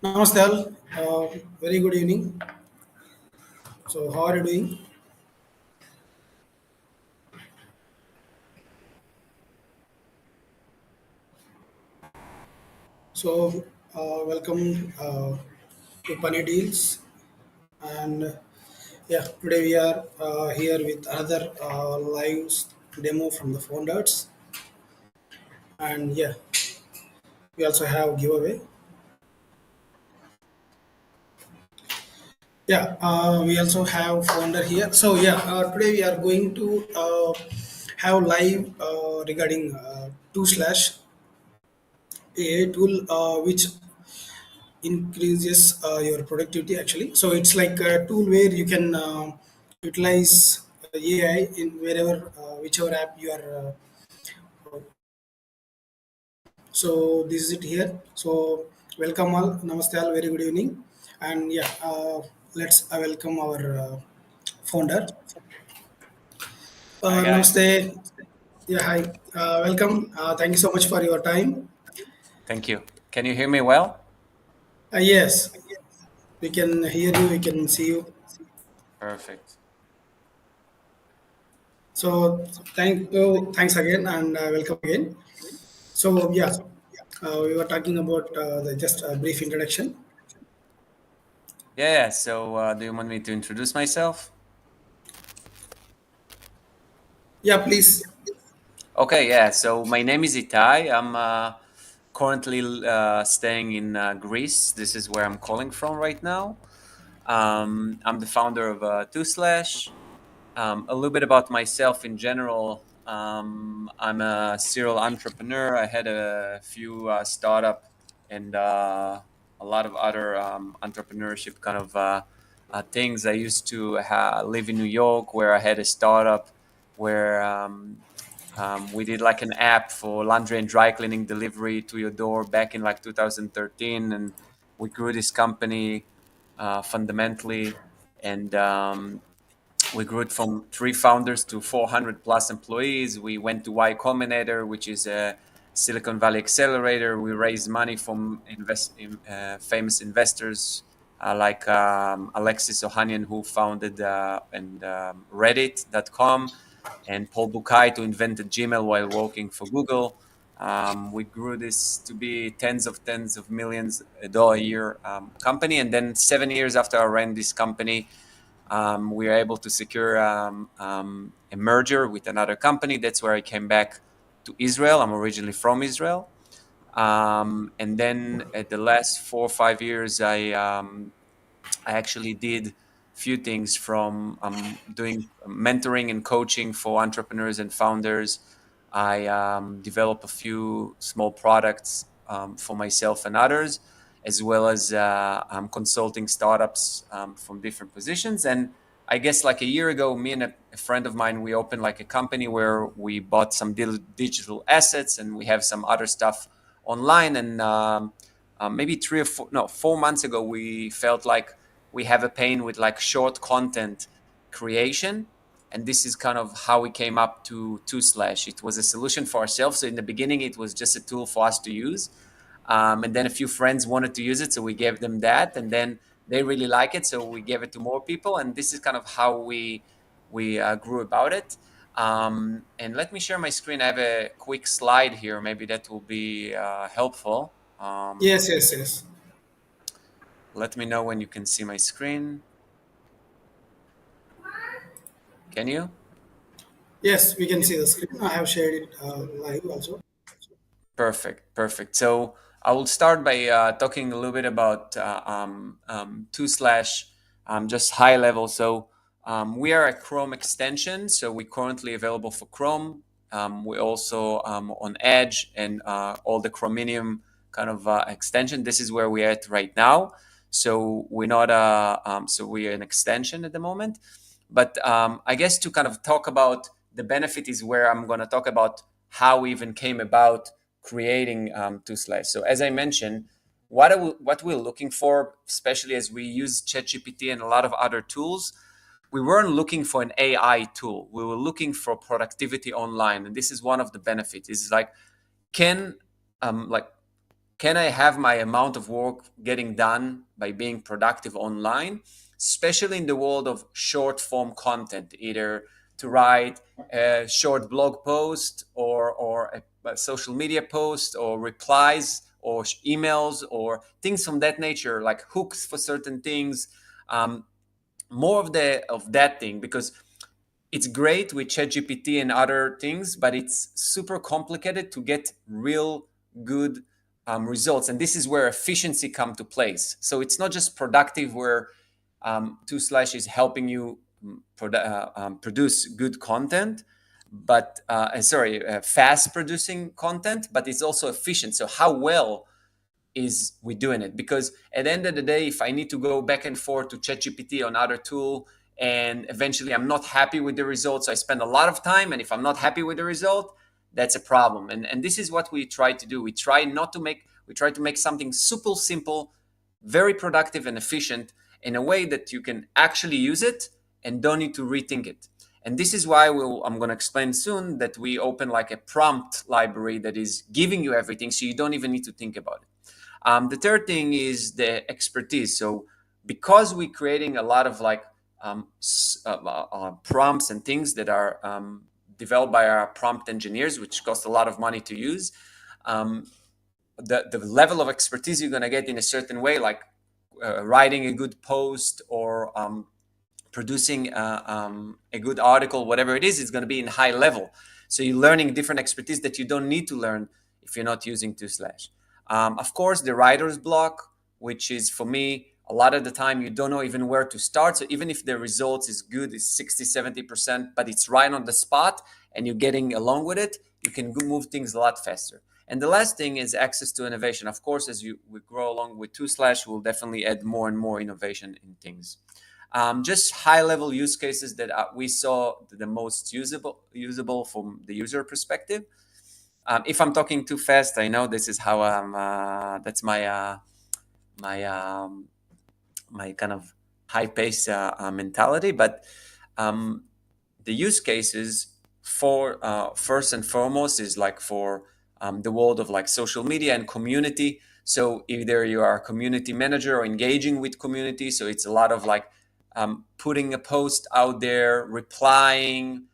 Namaste all. Very good evening. So, how are you doing? So, welcome to Punny Deals. And yeah, today we are here with another live demo from the founders. And yeah, we also have giveaway. Yeah, we also have founder here. So, yeah, today we are going to have live regarding 2Slash AI tool, which increases your productivity actually. So it's like a tool where you can utilize AI in wherever whichever app you are. So this is it here. So welcome all, namaste all, very good evening, and yeah, let's welcome our founder. Hi guys. Namaste. Yeah, hi. Welcome. Thank you so much for your time. Thank you. Can you hear me well? Yes, we can hear you. We can see you. Perfect. So thank you. Thanks again, and welcome again. So yeah, we were talking about just a brief introduction. Yeah, so do you want me to introduce myself? Yeah, please. Okay, yeah. So my name is Itai. I'm currently staying in Greece. This is where I'm calling from right now. I'm the founder of 2Slash. A little bit about myself in general. I'm a serial entrepreneur. I had a few startup and a lot of other entrepreneurship kind of things. I used to live in New York, where I had a startup where we did like an app for laundry and dry cleaning delivery to your door back in like 2013, and we grew this company fundamentally. And we grew it from 3 founders to 400 plus employees. We went to Y Combinator, which is a Silicon Valley accelerator. We raised money from famous investors like Alexis Ohanian, who founded Reddit.com, and Paul Buchheit, who invented Gmail while working for Google. We grew this to be tens of millions dollar a year company. And then 7 years after I ran this company, we were able to secure a merger with another company. That's where I came back to Israel. I'm originally from Israel. And then at the last 4 or 5 years, I actually did few things from doing mentoring and coaching for entrepreneurs and founders. I developed a few small products for myself and others, as well as consulting startups from different positions. And I guess like a year ago, me and a friend of mine, we opened like a company where we bought some digital assets, and we have some other stuff online. And maybe 4 months ago, we felt like we have a pain with like short content creation. And this is kind of how we came up to 2Slash. It was a solution for ourselves. So in the beginning, it was just a tool for us to use. And then a few friends wanted to use it, so we gave them that. And then they really like it, so we gave it to more people. And this is kind of how we grew about it. And let me share my screen. I have a quick slide here. Maybe that will be helpful. Yes, yes, yes. Let me know when you can see my screen. Can you? Yes, we can see the screen. I have shared it live also. Perfect, perfect. So I will start by talking a little bit about 2Slash, just high level. So we are a Chrome extension, so we're currently available for Chrome. We're also on Edge and all the Chromium kind of extension. This is where we're at right now. So we're not so we're an extension at the moment. But I guess to kind of talk about the benefit is where I'm going to talk about how we even came about creating 2Slash. So as I mentioned, what we're looking for, especially as we use ChatGPT and a lot of other tools, we weren't looking for an AI tool. We were looking for productivity online, and this is one of the benefits. Is like can like can I have my amount of work getting done by being productive online, especially in the world of short form content, either to write a short blog post or a social media post or replies or emails or things from that nature, like hooks for certain things. Um, More of that thing, because it's great with ChatGPT and other things, but it's super complicated to get real good results. And this is where efficiency come to place. So it's not just productive where 2Slash is helping you produce good content, but fast producing content, but it's also efficient. So how well is we doing it? Because at the end of the day, if I need to go back and forth to ChatGPT or another tool, and eventually I'm not happy with the results, I spend a lot of time. And if I'm not happy with the result, that's a problem. And this is what we try to do. We try to make something super simple, very productive and efficient in a way that you can actually use it and don't need to rethink it. And this is why I'm going to explain soon that we open like a prompt library that is giving you everything, so you don't even need to think about it. The third thing is the expertise. So because we're creating a lot of like prompts and things that are developed by our prompt engineers, which cost a lot of money to use, um, the level of expertise you're going to get in a certain way, like writing a good post or producing a good article, whatever it is going to be in high level. So you're learning different expertise that you don't need to learn if you're not using 2Slash. Of course, the writer's block, which is for me, a lot of the time you don't know even where to start. So even if the results is good, it's 60, 70%, but it's right on the spot and you're getting along with it, you can move things a lot faster. And the last thing is access to innovation. Of course, as we grow along with 2Slash, we'll definitely add more and more innovation in things. Just high-level use cases that we saw the most usable from the user perspective. If I'm talking too fast, I know this is how that's my my kind of high pace mentality. But um, the use cases for first and foremost is like for the world of like social media and community. So either you are a community manager or engaging with community. So it's a lot of like putting a post out there, replying,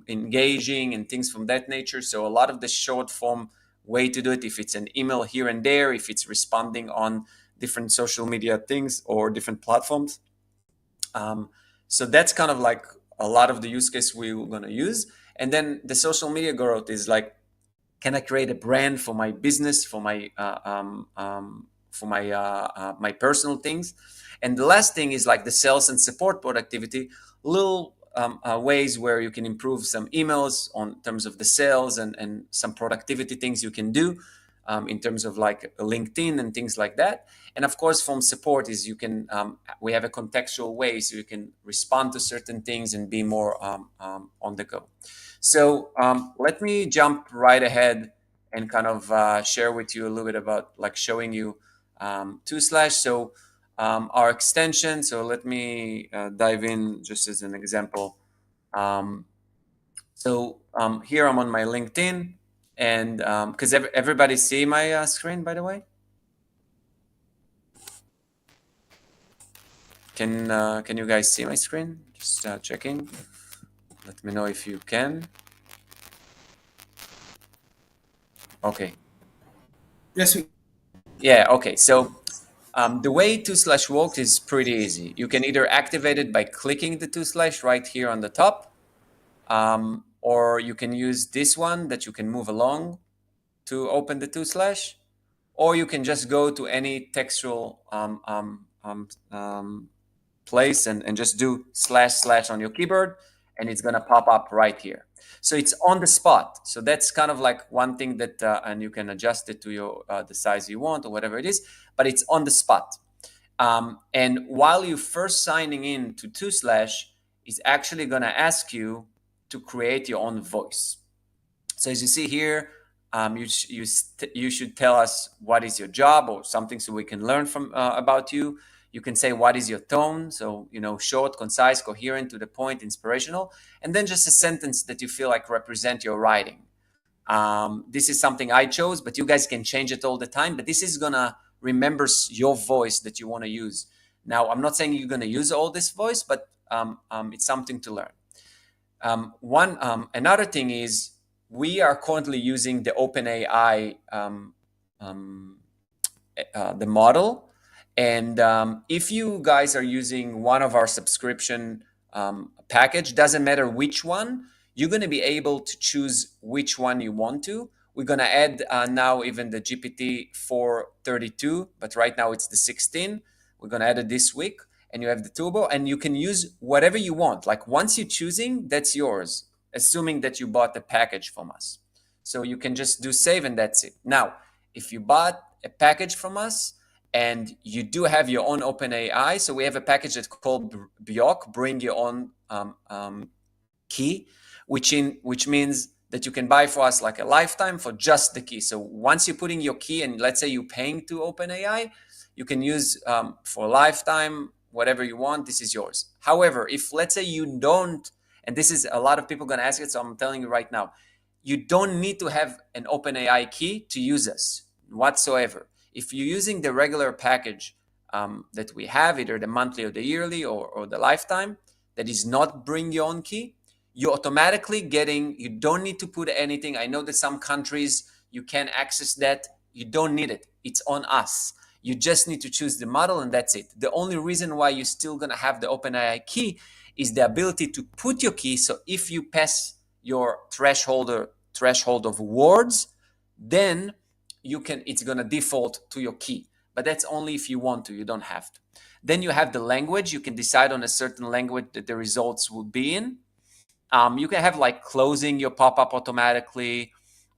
engaging, and things from that nature. So a lot of the short form way to do it, if it's an email here and there, if it's responding on different social media things or different platforms. So that's kind of like a lot of the use case we're going to use. And then the social media growth is like, can I create a brand for my business, for my personal things? And the last thing is like the sales and support productivity, little ways where you can improve some emails on terms of the sales and some productivity things you can do in terms of like LinkedIn and things like that. And of course, from support is you can we have a contextual way so you can respond to certain things and be more on the go. So let me jump right ahead and kind of share with you a little bit about like showing you 2Slash. So our extension. So let me dive in just as an example. Um, here I'm on my LinkedIn, and because everybody see my screen, by the way. Can you guys see my screen? Just checking. Let me know if you can. Okay. Yes, Yeah. Okay. So the way 2Slash works is pretty easy. You can either activate it by clicking the 2Slash right here on the top, or you can use this one that you can move along to open the 2Slash, or you can just go to any textual place and just do // on your keyboard, and it's going to pop up right here. So it's on the spot. So that's kind of like one thing that, and you can adjust it to your the size you want or whatever it is, but it's on the spot. And while you're first signing in to 2Slash, it's actually going to ask you to create your own voice. So as you see here, you should tell us what is your job or something so we can learn from about you. You can say what is your tone, so short, concise, coherent, to the point, inspirational, and then just a sentence that you feel like represent your writing. This is something I chose, but you guys can change it all the time. But this is gonna remember your voice that you want to use. Now, I'm not saying you're gonna use all this voice, but it's something to learn. Another thing is we are currently using the OpenAI um, the model. And if you guys are using one of our subscription package, doesn't matter which one, you're going to be able to choose which one you want to. We're going to add now even the GPT 432, but right now it's the 16. We're going to add it this week, and you have the turbo, and you can use whatever you want. Like once you're choosing, that's yours, assuming that you bought the package from us. So you can just do save, and that's it. Now, if you bought a package from us and you do have your own OpenAI, so we have a package that's called BYOK, bring your own key, which means that you can buy for us like a lifetime for just the key. So once you're putting your key, and let's say you're paying to OpenAI, you can use for a lifetime whatever you want. This is yours. However, if let's say you don't, and this is a lot of people going to ask it, so I'm telling you right now, you don't need to have an OpenAI key to use us whatsoever. If you're using the regular package that we have, either the monthly or the yearly or the lifetime, that is not bring your own key, you're automatically getting, you don't need to put anything. I know that some countries you can access that. You don't need it. It's on us. You just need to choose the model and that's it. The only reason why you're still going to have the OpenAI key is the ability to put your key. So if you pass your threshold of words, then it's going to default to your key. But that's only if you want to. You don't have to. Then you have the language. You can decide on a certain language that the results will be in. You can have like closing your pop-up automatically,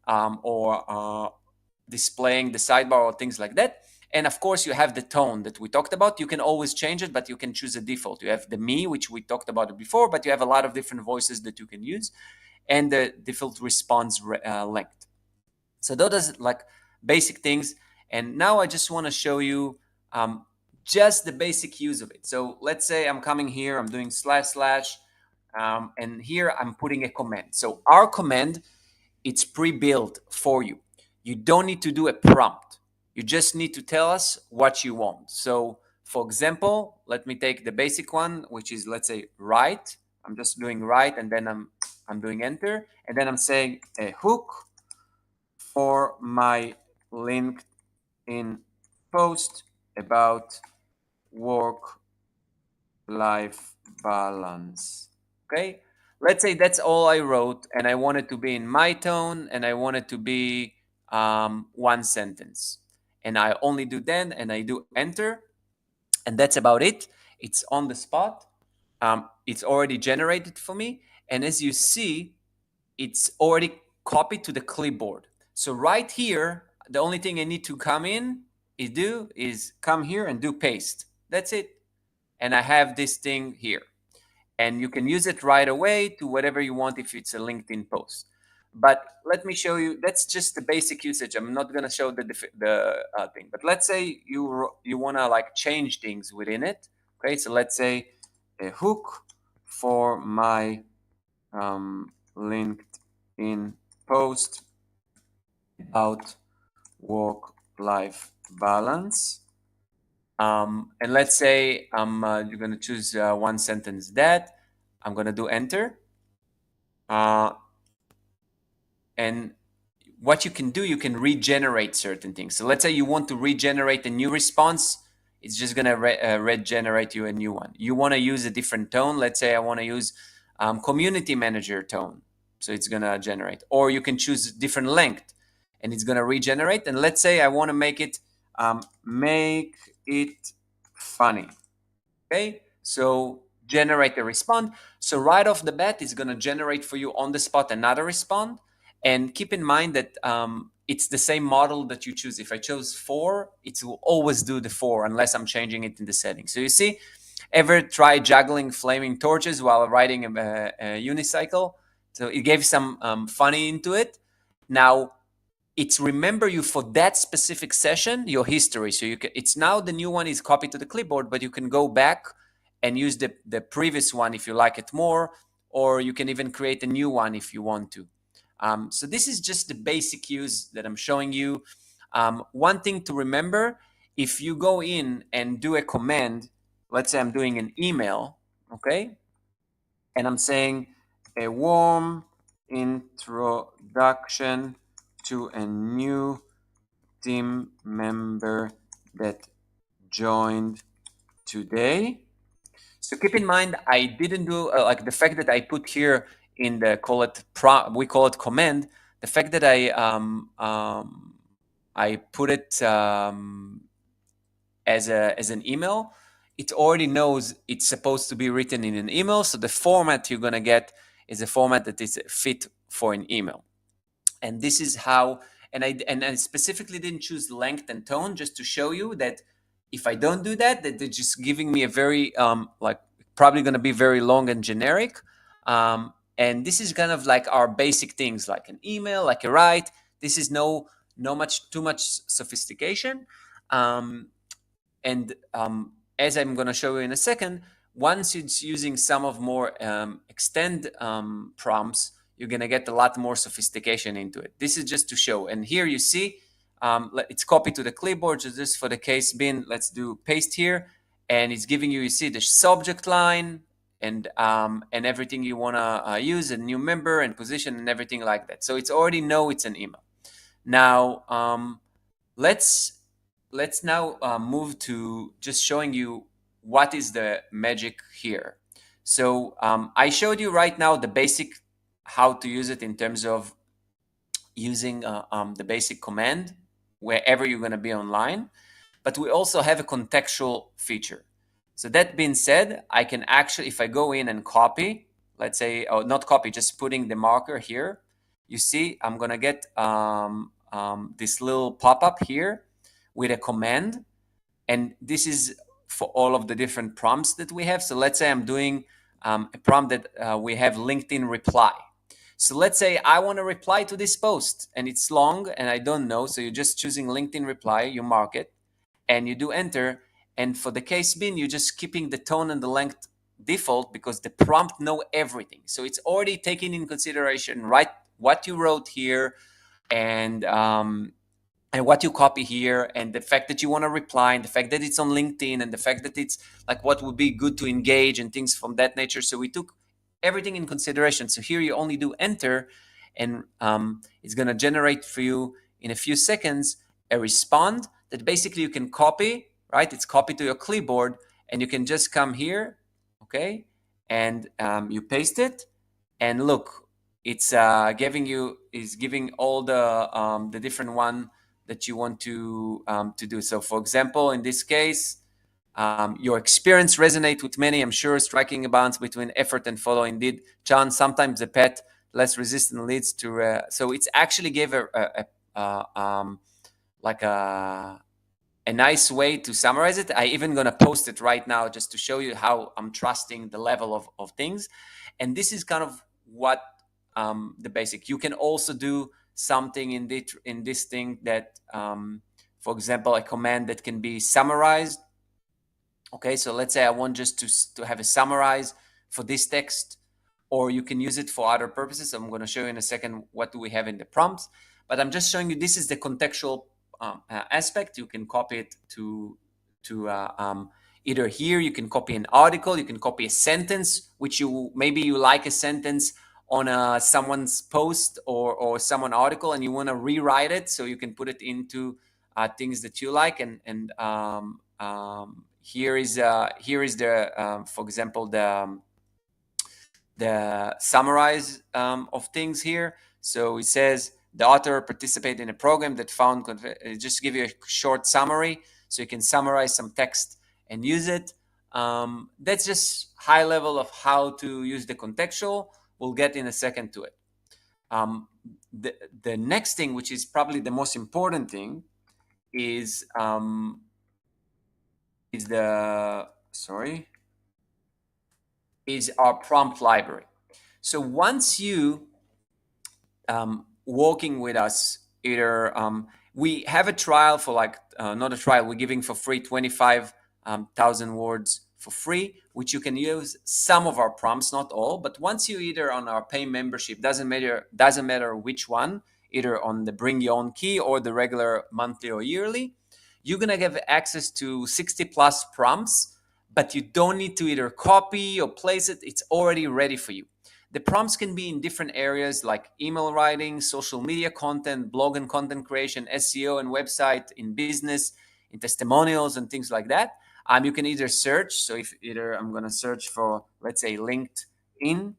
or displaying the sidebar or things like that. And of course, you have the tone that we talked about. You can always change it, but you can choose a default. You have the me, which we talked about before, but you have a lot of different voices that you can use, and the default response length. So those are like basic things. And now I just want to show you just the basic use of it. So let's say I'm coming here, I'm doing // and here I'm putting a command. So our command, it's pre-built for you. You don't need to do a prompt. You just need to tell us what you want. So for example, let me take the basic one, which is, let's say, write. I'm just doing write, and then I'm doing enter, and then I'm saying a hook for my LinkedIn post about work-life balance. Okay, let's say that's all I wrote, and I want it to be in my tone, and I want it to be one sentence. And I only do then, and I do enter, and that's about it. It's on the spot. It's already generated for me, and as you see, it's already copied to the clipboard. So right here, the only thing I need to come in is come here and do paste. That's it. And I have this thing here. And you can use it right away to whatever you want if it's a LinkedIn post. But let me show you, that's just the basic usage. I'm not going to show the thing. But let's say you want to like change things within it. Okay, so let's say a hook for my LinkedIn post about work-life balance. And let's say you're going to choose one sentence that I'm going to do enter. And what you can do, you can regenerate certain things. So let's say you want to regenerate a new response. It's just going to regenerate you a new one. You want to use a different tone. Let's say I want to use community manager tone. So it's going to generate. Or you can choose different length, and it's going to regenerate. And let's say I want to make it funny. Okay, so generate a response. So right off the bat, it's going to generate for you on the spot another response. And keep in mind that it's the same model that you choose. If I chose 4, it will always do the 4 unless I'm changing it in the settings. So you see, ever try juggling flaming torches while riding a unicycle? So it gave some funny into it. Now, it's remember you for that specific session, your history. So it's now the new one is copied to the clipboard, but you can go back and use the previous one if you like it more, or you can even create a new one if you want to. So this is just the basic use that I'm showing you. One thing to remember, if you go in and do a command, let's say I'm doing an email, okay, and I'm saying a warm introduction to a new team member that joined today. So keep in mind, I didn't do like the fact that I put here in the we call it command. The fact that I put it as an email, it already knows it's supposed to be written in an email. So the format you're gonna get is a format that is fit for an email. And this is how. And I specifically didn't choose length and tone just to show you that if I don't do that, that they're just giving me a very like probably going to be very long and generic. And this is kind of like our basic things, like an email, like a write. This is no much too much sophistication. Um, and as I'm going to show you in a second, once it's using some of more extend prompts, you're going to get a lot more sophistication into it. This is just to show. And here you see it's copied to the clipboard. So just for the case bin, let's do paste here. And it's giving you, you see the subject line and everything you want to use, a new member and position and everything like that. So it's already know it's an email. Now, let's now move to just showing you what is the magic here. So I showed you right now the basic how to use it in terms of using the basic command wherever you're going to be online, but we also have a contextual feature. So that being said, I can actually, if I go in and copy, let's say, or not copy, just putting the marker here, you see I'm going to get this little pop-up here with a command. And this is for all of the different prompts that we have. So let's say I'm doing a prompt that we have LinkedIn reply. So let's say I want to reply to this post and it's long and I don't know. So you're just choosing LinkedIn reply, you mark it and you do enter. And for the case bin, you're just keeping the tone and the length default because the prompt know everything. So it's already taking in consideration, right, what you wrote here and what you copy here and the fact that you want to reply and the fact that it's on LinkedIn and the fact that it's like what would be good to engage and things from that nature. So we took everything in consideration. So here you only do enter and it's going to generate for you in a few seconds a respond that basically you can copy, right? It's copied to your clipboard and you can just come here, okay? And you paste it and look, it's giving all the different one that you want to do. So for example, in this case, your experience resonate with many, I'm sure, striking a balance between effort and follow. Indeed, John, sometimes the pet less resistant leads to, so it's actually gave like a nice way to summarize it. I even gonna post it right now just to show you how I'm trusting the level of things. And this is kind of what the basic. You can also do something in this thing that, for example, a command that can be summarized. Okay, so let's say I want just to have a summarize for this text, or you can use it for other purposes. I'm going to show you in a second what do we have in the prompts, but I'm just showing you this is the contextual aspect. You can copy it to either here. You can copy an article. You can copy a sentence, which maybe you like a sentence on someone's post or someone article, and you want to rewrite it, so you can put it into things that you like. And here is the for example the summarize of things here. So it says the author participated in a program that found just give you a short summary, so you can summarize some text and use it. That's just high level of how to use the contextual. We'll get in a second to it. The next thing, which is probably the most important thing, is our prompt library. So once you working with us, either we have a trial for like not a trial, we're giving for free 25,000 words for free, which you can use some of our prompts, not all. But once you either on our pay membership, doesn't matter which one, either on the bring your own key or the regular monthly or yearly, you're gonna have access to 60 plus prompts, but you don't need to either copy or place it. It's already ready for you. The prompts can be in different areas like email writing, social media content, blog and content creation, SEO and website, in business, in testimonials and things like that. You can either search. So if either I'm going to search for, let's say, LinkedIn,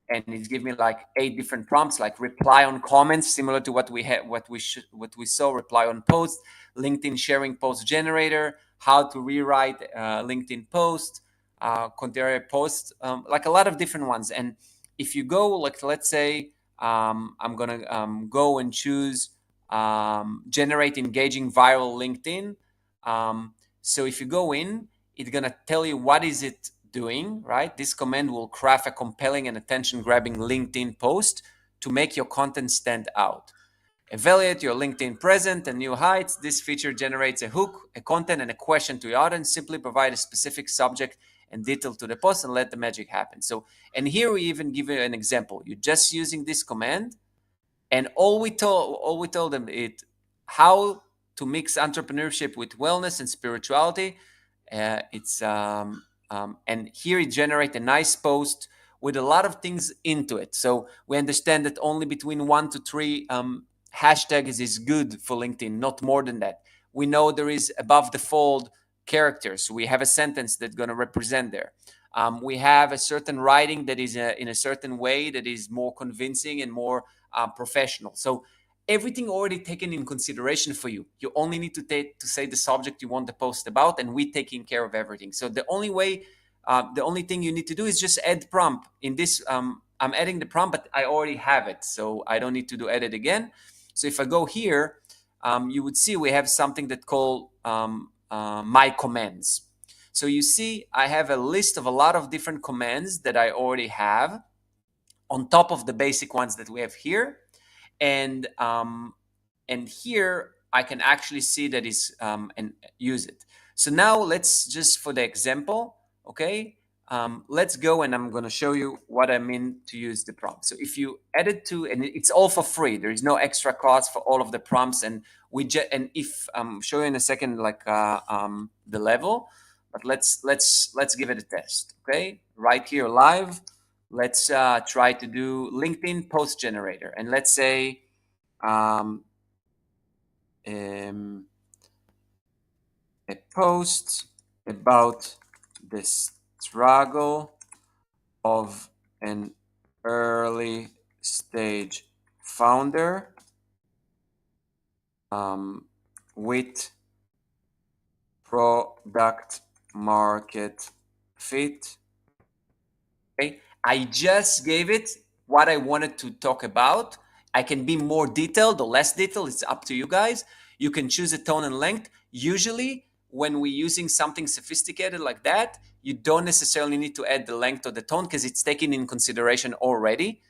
and it give me like 8 different prompts, like reply on comments, similar to what we had, what we saw, reply on posts, LinkedIn sharing post generator, how to rewrite LinkedIn post, contemporary posts, like a lot of different ones. And if you go, like, let's say, I'm gonna go and choose generate engaging viral LinkedIn. So if you go in, it's gonna tell you what is it doing, right? This command will craft a compelling and attention-grabbing LinkedIn post to make your content stand out. Evaluate your LinkedIn presence and new heights. This feature generates a hook, a content, and a question to your audience. Simply provide a specific subject and detail to the post and let the magic happen. So, and here we even give you an example. You're just using this command, and all we told them it how to mix entrepreneurship with wellness and spirituality. It's and here it generates a nice post with a lot of things into it. So we understand that only between 1 to 3 hashtags is good for LinkedIn, not more than that. We know there is above the fold characters. So we have a sentence that's going to represent there. We have a certain writing that is in a certain way that is more convincing and more professional. So everything already taken in consideration for you. You only need to say the subject you want the post about, and we taking care of everything. So the only thing you need to do is just add prompt. In this, I'm adding the prompt, but I already have it, so I don't need to do edit again. So if I go here, you would see we have something that called my commands. So you see, I have a list of a lot of different commands that I already have on top of the basic ones that we have here, and here I can actually see that is and use it. So now let's just for the example, okay, let's go and I'm going to show you what I mean to use the prompt. So if you edit to, and it's all for free, there is no extra cost for all of the prompts, and and if show you in a second like the level, but let's give it a test. Okay, right here live, let's try to do LinkedIn post generator, and let's say um, a post about the struggle of an early stage founder with product market fit. Okay, I just gave it what I wanted to talk about. I can be more detailed or less detailed. It's up to you guys. You can choose a tone and length. Usually, when we're using something sophisticated like that, you don't necessarily need to add the length or the tone because it's taken in consideration already.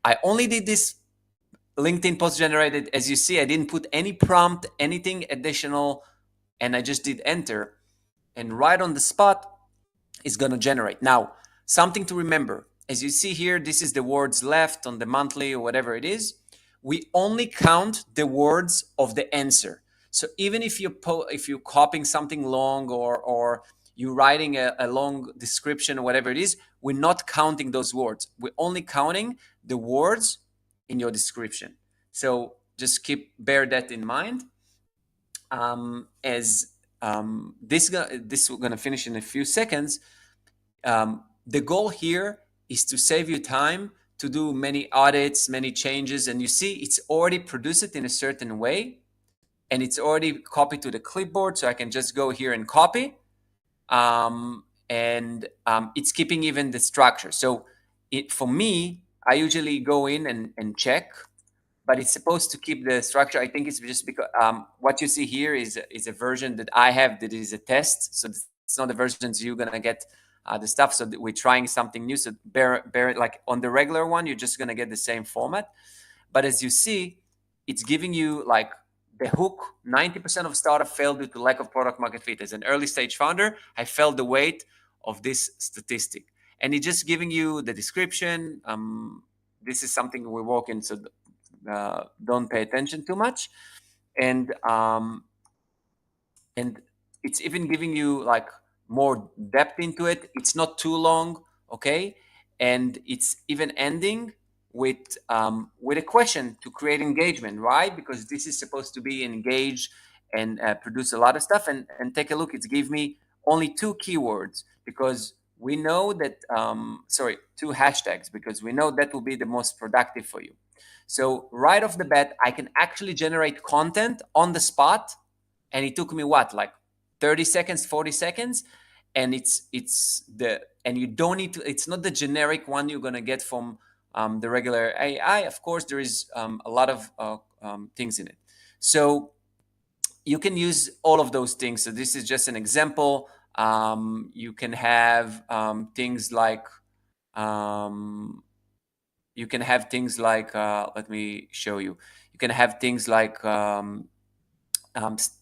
I only did this LinkedIn post generated. As you see, I didn't put any prompt, anything additional, and I just did enter. And right on the spot, is going to generate. Now, something to remember, as you see here, this is the words left on the monthly or whatever it is. We only count the words of the answer. So even if you're copying something long or you're writing a long description or whatever it is, we're not counting those words. We're only counting the words in your description. So just bear that in mind. As this we're gonna finish in a few seconds. The goal here is to save you time to do many audits, many changes, and you see it's already produced it in a certain way, and it's already copied to the clipboard, so I can just go here and copy, and it's keeping even the structure. So for me, I usually go in and check, but it's supposed to keep the structure. I think it's just because what you see here is a version that I have that is a test, so it's not the versions you're gonna get the stuff. So we're trying something new. So bear like on the regular one, you're just gonna get the same format. But as you see, it's giving you like the hook. 90% of startup failed due to lack of product market fit. As an early stage founder, I felt the weight of this statistic. And it's just giving you the description. This is something we work in, so don't pay attention too much. And and it's even giving you like more depth into it. It's not too long, okay, and it's even ending with a question to create engagement, right? Because this is supposed to be engaged and produce a lot of stuff. And take a look, it's give me only two keywords because we know that sorry, two hashtags, because we know that will be the most productive for you. So right off the bat, I can actually generate content on the spot, and it took me what, like 30 seconds, 40 seconds. And it's the, and you don't need to, it's not the generic one you're going to get from the regular AI. Of course there is a lot of things in it, so you can use all of those things. So this is just an example. You can have things like um, you can have things like let me show you. You can have things like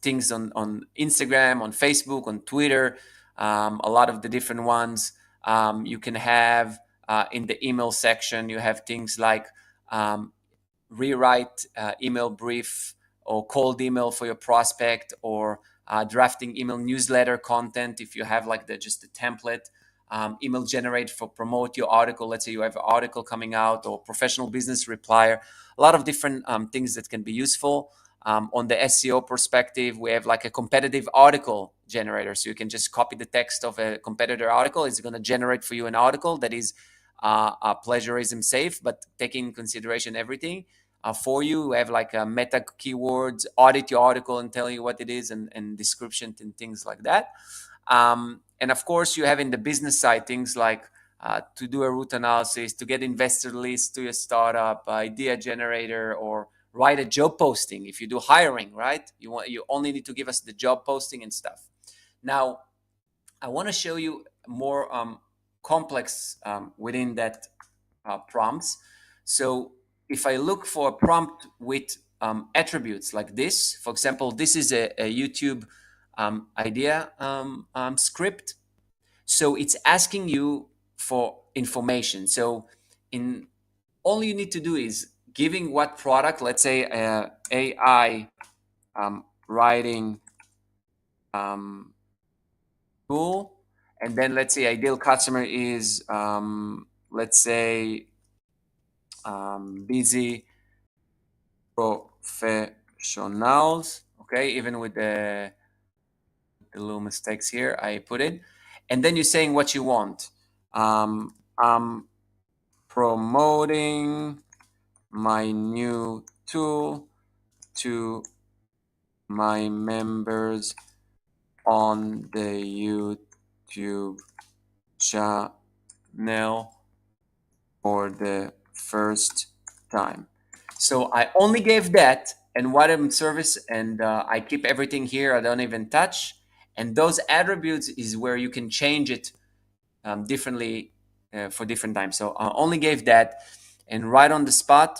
things on Instagram, on Facebook, on Twitter, a lot of the different ones. You can have in the email section, you have things like um, rewrite email brief or cold email for your prospect, or drafting email newsletter content if you have like the just a template. Email generate for promote your article. Let's say you have an article coming out, or professional business replier. A lot of different things that can be useful. On the SEO perspective, we have like a competitive article generator. So you can just copy the text of a competitor article. It's going to generate for you an article that is plagiarism safe, but taking into consideration everything for you. We have like a meta keywords, audit your article and tell you what it is, and description and things like that. And of course, you have in the business side things like to do a root analysis, to get investor lists to your startup, idea generator, or write a job posting. If you do hiring, right, you only need to give us the job posting and stuff. Now, I want to show you more complex within that prompts. So if I look for a prompt with attributes like this, for example, this is a YouTube idea script. So it's asking you for information. So in all you need to do is giving what product, let's say AI writing um, tool, and then let's say ideal customer is let's say busy professionals. Okay, even with the little mistakes here, I put it, and then you're saying what you want. I'm promoting my new tool to my members on the YouTube channel for the first time. So I only gave that and what I'm service, and I keep everything here. I don't even touch. And those attributes is where you can change it differently for different times. So I only gave that, and right on the spot,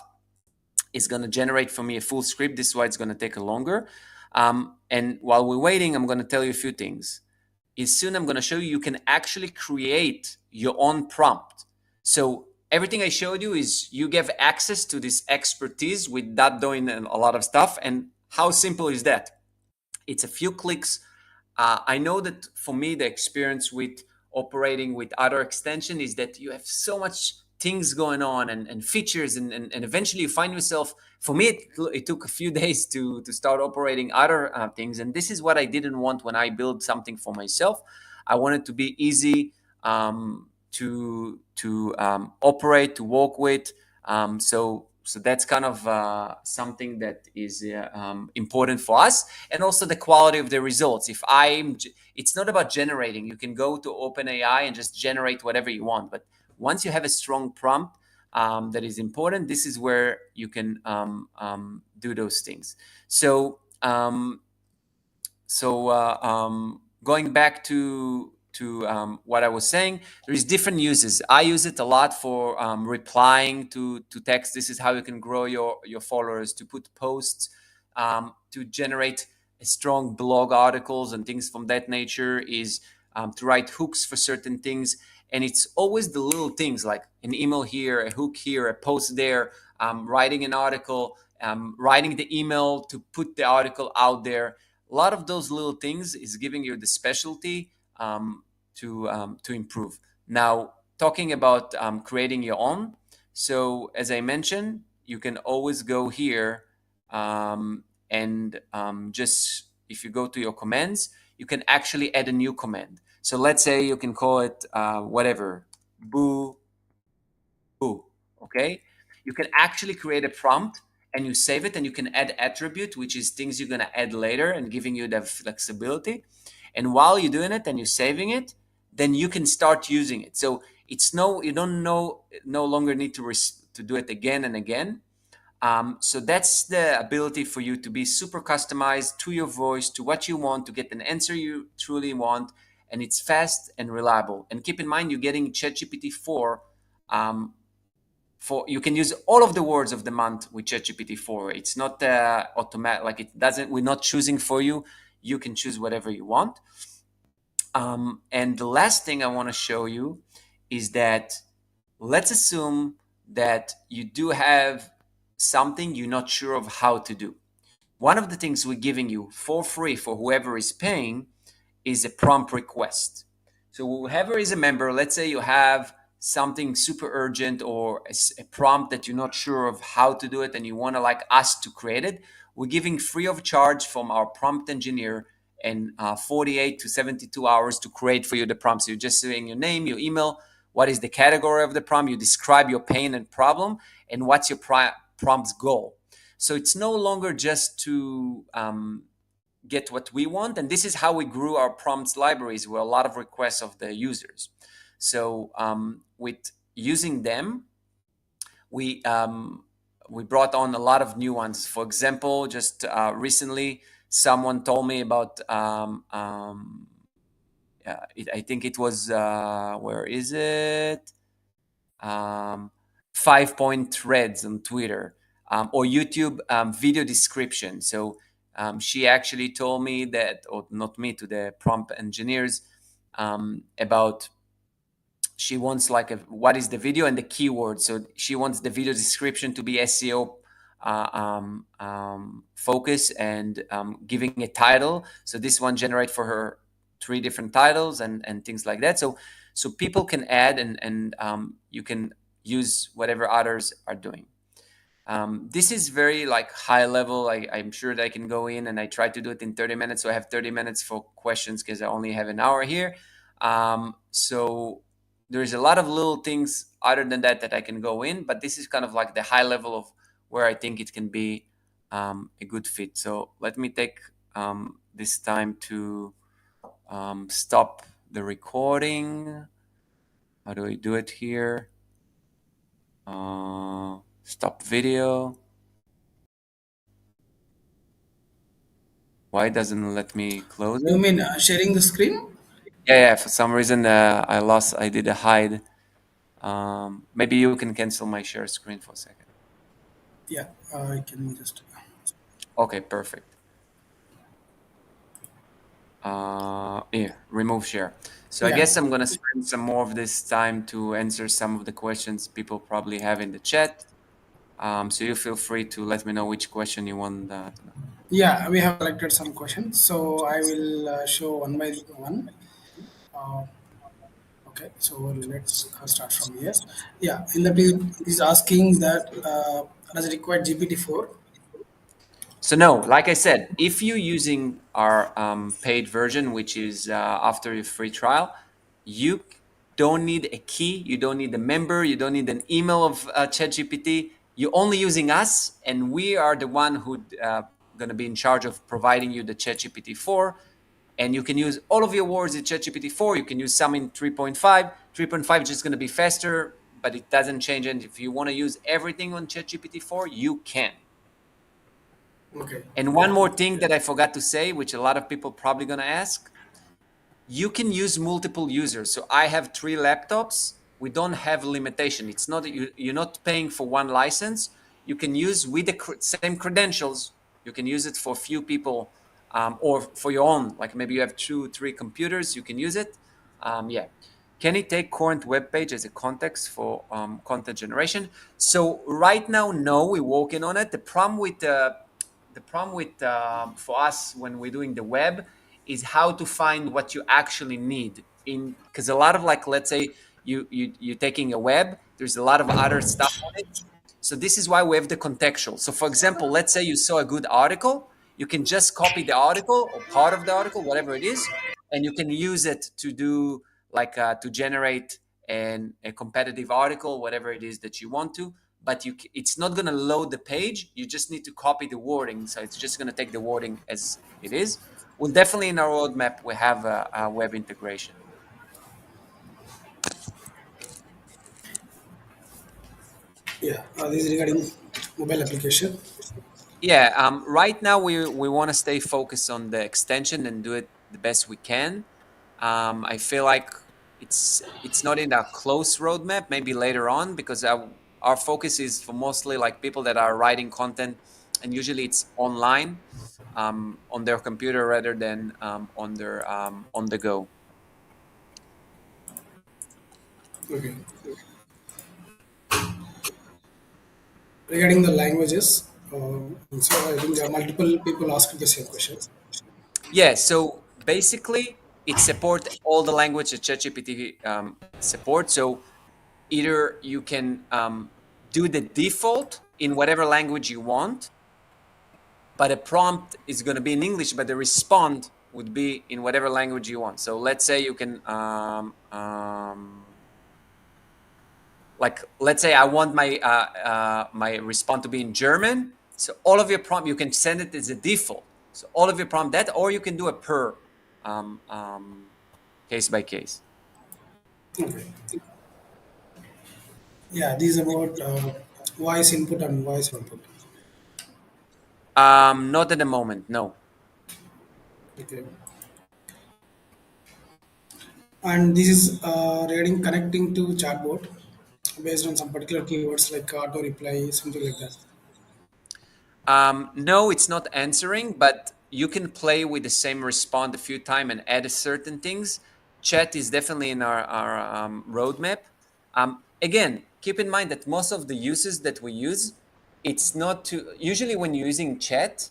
it's going to generate for me a full script. This is why it's going to take a longer. And while we're waiting, I'm going to tell you a few things. Is soon I'm going to show you can actually create your own prompt. So everything I showed you is you give access to this expertise without doing a lot of stuff. And how simple is that? It's a few clicks. I know that for me, the experience with operating with other extension is that you have so much things going on and features, and eventually you find yourself, for me, it took a few days to start operating other things. And this is what I didn't want when I build something for myself. I wanted to be easy to operate, to work with. So that's kind of something that is important for us, and also the quality of the results. It's not about generating. You can go to OpenAI and just generate whatever you want, but once you have a strong prompt that is important, this is where you can do those things. So going back to what I was saying, there is different uses. I use it a lot for replying to text. This is how you can grow your followers, to put posts, to generate strong blog articles and things from that nature. Is to write hooks for certain things. And it's always the little things like an email here, a hook here, a post there, writing an article, writing the email to put the article out there. A lot of those little things is giving you the specialty to improve. Now, talking about creating your own. So as I mentioned, you can always go here and just if you go to your commands, you can actually add a new command. So let's say you can call it whatever, boo, boo, okay? You can actually create a prompt and you save it and you can add attribute, which is things you're gonna add later and giving you the flexibility. And while you're doing it and you're saving it, then you can start using it. So it's you don't know, no longer need to do it again and again. So that's the ability for you to be super customized to your voice, to what you want, to get an answer you truly want, and it's fast and reliable. And keep in mind, you're getting ChatGPT 4. For you can use all of the words of the month with ChatGPT 4. It's not automatic, like it doesn't. We're not choosing for you. You can choose whatever you want. And the last thing I want to show you is that let's assume that you do have something you're not sure of how to do. One of the things we're giving you for free for whoever is paying is a prompt request. So whoever is a member, let's say you have something super urgent or a prompt that you're not sure of how to do it and you want to like us to create it, we're giving free of charge from our prompt engineer and 48 to 72 hours to create for you the prompt. So you're just saying your name, your email, what is the category of the prompt, you describe your pain and problem, and what's your prompt's goal. So it's no longer just to get what we want. And this is how we grew our prompts libraries with a lot of requests of the users. So with using them, we brought on a lot of new ones. For example, just recently, someone told me about I think it was where is it? 5-point threads on Twitter or YouTube video description. So she actually told me that, or not me, to the prompt engineers about she wants like what is the video and the keyword. So she wants the video description to be SEO focus and giving a title. So this one generate for her 3 different titles and things like that. So people can add and you can use whatever others are doing. This is very like high level. I'm sure that I can go in and I try to do it in 30 minutes. So I have 30 minutes for questions because I only have an hour here. So there's a lot of little things other than that I can go in, but this is kind of like the high level of where I think it can be a good fit. So let me take this time to stop the recording. How do I do it here? Stop video. Why doesn't it let me close You it? mean sharing the screen? Yeah, for some reason I did a hide. Maybe you can cancel my share screen for a second. Yeah, I can just. Okay, perfect. Yeah, remove share. So I Yeah, guess I'm gonna spend some more of this time to answer some of the questions people probably have in the chat. So you feel free to let me know which question you want to know. yeah, we have collected some questions, so I will show one by one. Uh, okay, so let's start from here. Yeah, in the is asking that does it require GPT-4? So no, like I said, if you're using our paid version, which is after your free trial, you don't need a key, you don't need a member, you don't need an email of ChatGPT. You're only using us, and we are the one who going to be in charge of providing you the ChatGPT 4. And you can use all of your words in ChatGPT 4. You can use some in 3.5. 3.5 is just going to be faster, but it doesn't change. And if you want to use everything on ChatGPT 4, you can. Okay, And one more thing that I forgot to say, which a lot of people probably going to ask, you can use multiple users. So I have 3 laptops. We don't have limitation. It's not you're not paying for one license. You can use with the same credentials. You can use it for a few people or for your own, like maybe you have two, three computers, you can use it. Yeah. Can it take current web page as a context for content generation? So right now, no, we're working on it. The problem with for us when we're doing the web is how to find what you actually need in, because a lot of, like, let's say you're taking a web, there's a lot of other stuff on it. So this is why we have the contextual. So for example, let's say you saw a good article, you can just copy the article or part of the article, whatever it is, and you can use it to do, like, to generate a competitive article, whatever it is that you want to. But it's not going to load the page. You just need to copy the wording. So it's just going to take the wording as it is. Well, definitely in our roadmap, we have a web integration. Yeah, this is regarding mobile application. Yeah, right now we want to stay focused on the extension and do it the best we can. I feel like it's not in a close roadmap. Maybe later on, because our focus is for mostly like people that are writing content, and usually it's online, on their computer rather than on their on the go. Okay. Regarding the languages, so I think multiple people asked the same question. Yeah, so basically, it support all the language that ChatGPT supports. So either you can do the default in whatever language you want, but a prompt is going to be in English, but the respond would be in whatever language you want. So let's say you can, like, let's say I want my respond to be in German. So all of your prompt, you can send it as a default. So all of your prompt that, or you can do a per um, um, case by case. Okay. Yeah, this is about voice input and voice output. Not at the moment, no. Okay. And this is regarding connecting to chatbot based on some particular keywords like auto reply, something like that. No, it's not answering, but you can play with the same respond a few times and add certain things. Chat is definitely in our roadmap. Again, keep in mind that most of the uses that we use, it's not to, usually when you're using chat,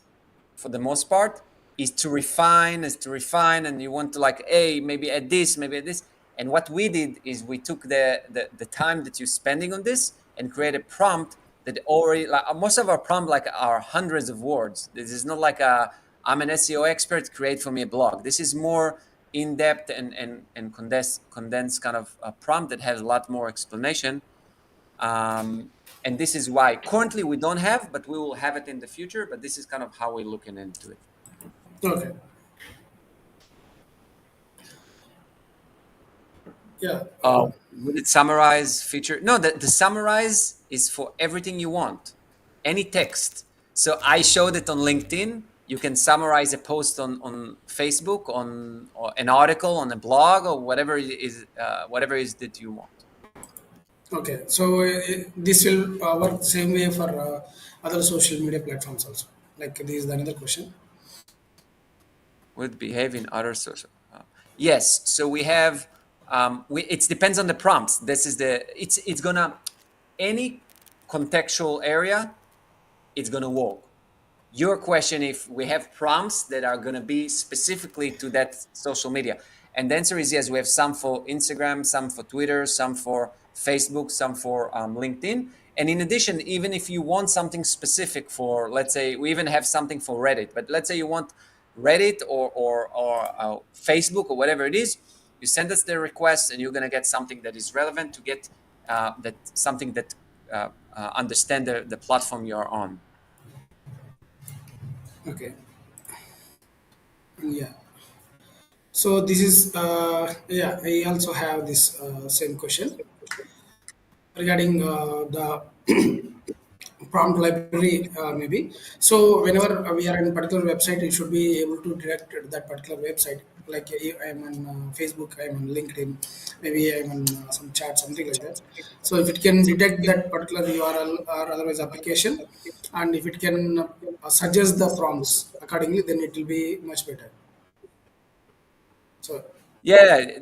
for the most part, is to refine, and you want to, like, hey, maybe add this, maybe add this. And what we did is we took the time that you're spending on this and create a prompt that already, like, most of our prompt, like, are hundreds of words. This is not like a, I'm an SEO expert, create for me a blog. This is more in depth and condensed kind of a prompt that has a lot more explanation. And this is why currently we don't have, but we will have it in the future. But this is kind of how we're looking into it. Okay. Yeah. Would it summarize feature? No, the summarize is for everything you want, any text. So I showed it on LinkedIn. You can summarize a post on Facebook, on, or an article on a blog, or whatever is that you want. Okay. So this will work same way for other social media platforms also. Like this is another question. Would behave in other social. Yes. So we have. It depends on the prompts. This is the. It's gonna, any contextual area. It's gonna work. Your question, if we have prompts that are going to be specifically to that social media, and the answer is yes. We have some for Instagram, some for Twitter, some for Facebook, some for LinkedIn. And in addition, even if you want something specific for, let's say, we even have something for Reddit, but let's say you want Reddit or Facebook or whatever it is, you send us the request and you're going to get something that is relevant to get that something that understand the platform you're on. Okay. Yeah. So this is yeah. I also have this same question regarding the prompt library maybe. So whenever we are in particular website, it should be able to direct that particular website. Like I'm on Facebook, I'm on LinkedIn, maybe I'm on some chat, something like that. So if it can detect that particular URL or otherwise application, and if it can suggest the prompts accordingly, then it will be much better. So Yeah,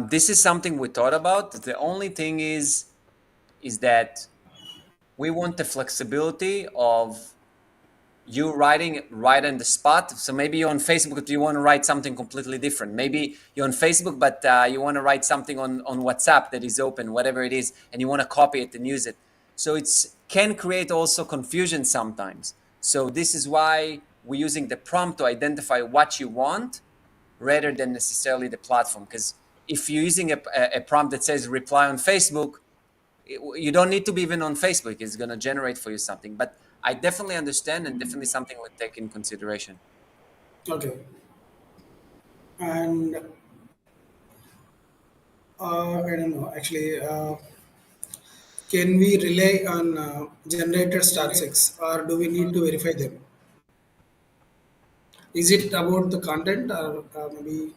this is something we thought about. The only thing is that we want the flexibility of you writing it right on the spot. So maybe you're on Facebook, but you want to write something completely different. Maybe you're on Facebook, but you want to write something on WhatsApp that is open, whatever it is, and you want to copy it and use it. So it's can create also confusion sometimes. So this is why we're using the prompt to identify what you want rather than necessarily the platform. Because if you're using a prompt that says reply on Facebook, you don't need to be even on Facebook. It's going to generate for you something. But I definitely understand and definitely something we'll take in consideration. okay, and I don't know actually. Can we rely on generated statistics, or do we need to verify them? Is it about the content, or maybe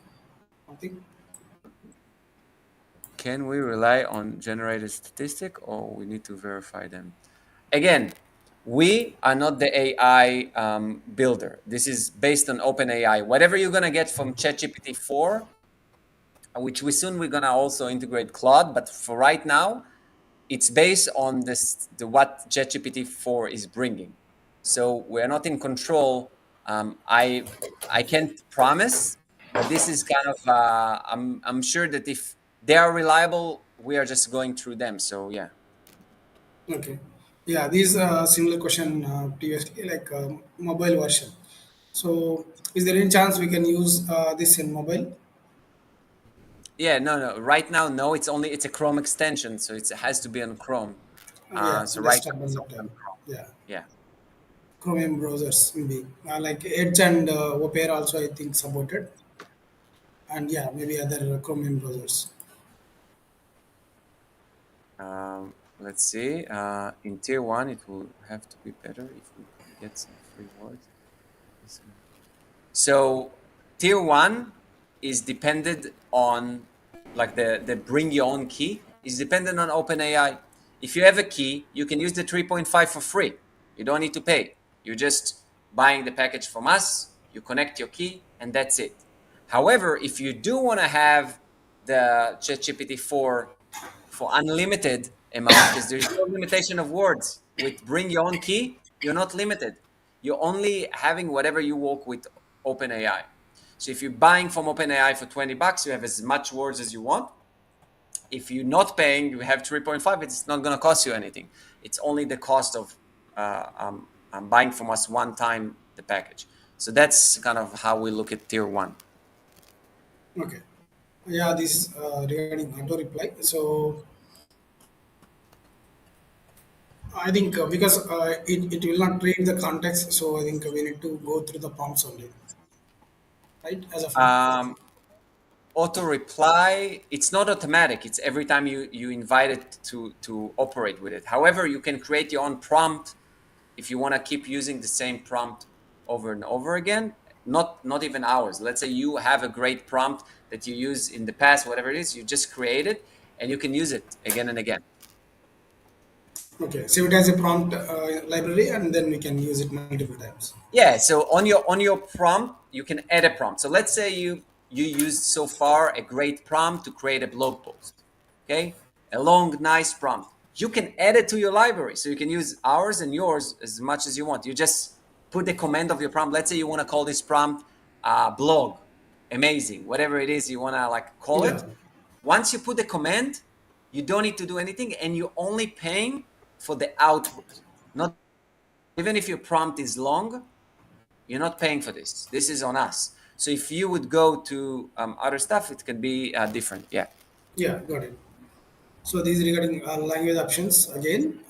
something? Can we rely on generated statistic or we need to verify them? Again, we are not the AI builder. This is based on OpenAI. Whatever you're going to get from ChatGPT 4, which we're going to also integrate Claude, but for right now, it's based on the what ChatGPT 4 is bringing. So we're not in control. I can't promise, but this is kind of I'm sure that if they are reliable, we are just going through them. So yeah. Okay. Yeah, these similar question previously, like mobile version. So, is there any chance we can use this in mobile? Yeah, no. Right now, no. It's a Chrome extension, so it has to be on Chrome. Yeah, So right now desktop it's only on development. Chrome. Yeah, Yeah. Chromium browsers maybe like Edge and Opera also I think supported, and yeah, maybe other Chromium browsers. Let's see. In tier one, it will have to be better if we get some free words. So tier one is dependent on like the bring your own key is dependent on OpenAI. If you have a key, you can use the 3.5 for free. You don't need to pay. You're just buying the package from us, you connect your key, and that's it. However, if you do want to have the ChatGPT 4 for unlimited amount, because there's no limitation of words, with bring your own key, you're not limited. You're only having whatever you work with OpenAI. So if you're buying from OpenAI for $20, you have as much words as you want. If you're not paying, you have 3.5, it's not going to cost you anything. It's only the cost of buying from us one time the package. So that's kind of how we look at tier one. Okay. Yeah, this is regarding auto reply. So I think because it will not read the context, so I think we need to go through the prompts only, right? As of now. Um, Auto reply, it's not automatic. It's every time you invite it to operate with it. However, you can create your own prompt if you want to keep using the same prompt over and over again. Not even hours. Let's say you have a great prompt that you use in the past, whatever it is, you just create it and you can use it again and again. Okay, so it has a prompt library, and then we can use it multiple times. Yeah, so on your prompt, you can add a prompt. So let's say you used so far a great prompt to create a blog post. Okay? A long, nice prompt. You can add it to your library. So you can use ours and yours as much as you want. You just put the command of your prompt. Let's say you want to call this prompt blog, amazing, whatever it is you want to like call Yeah, it. Once you put the command, you don't need to do anything and you're only paying for the output. Not even if your prompt is long, you're not paying for this. This is on us. So if you would go to other stuff, it can be different. Yeah. yeah, got it. So these regarding language options again.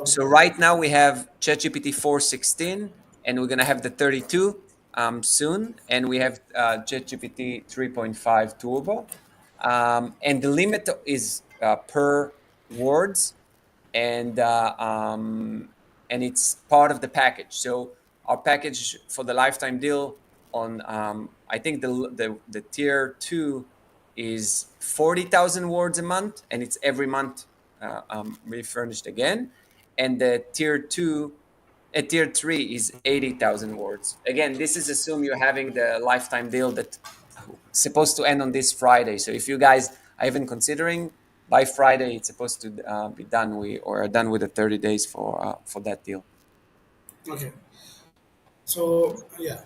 So right now we have ChatGPT 4.16, and we're gonna have the 32 soon, and we have ChatGPT 3.5 Turbo, and the limit is per words, and it's part of the package. So our package for the lifetime deal on I think the tier two is 40,000 words a month, and it's every month refurnished again. And the tier two a tier 3 is 80,000 words. Again, this is assume you're having the lifetime deal that supposed to end on this Friday. So if you guys are even considering, by Friday it's supposed to be done. We or are done with the 30 days for that deal. Okay. So yeah,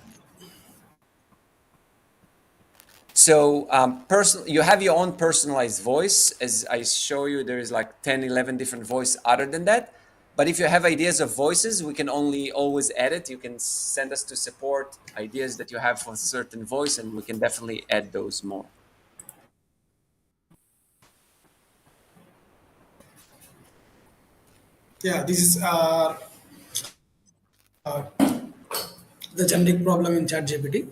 So you have your own personalized voice. As I show you, there is like 10, 11 different voice other than that. But if you have ideas of voices, we can only always edit. You can send us to support ideas that you have for a certain voice, and we can definitely add those more. yeah. This is the generic problem in ChatGPT.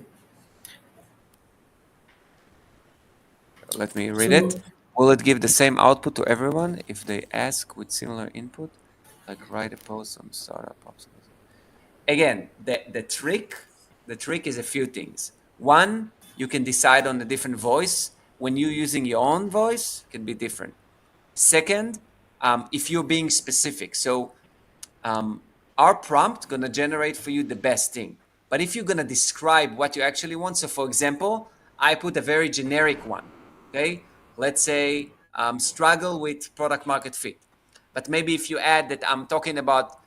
Let me read it. So Will it give the same output to everyone if they ask with similar input, like write a post on startup ops? Again, the trick is a few things. One, you can decide on a different voice. When you're using your own voice, it can be different. Second, if you're being specific. So um, our prompt gonna generate for you the best thing. But if you're gonna describe what you actually want, so for example, I put a very generic one. Okay, let's say struggle with product market fit. But maybe if you add that I'm talking about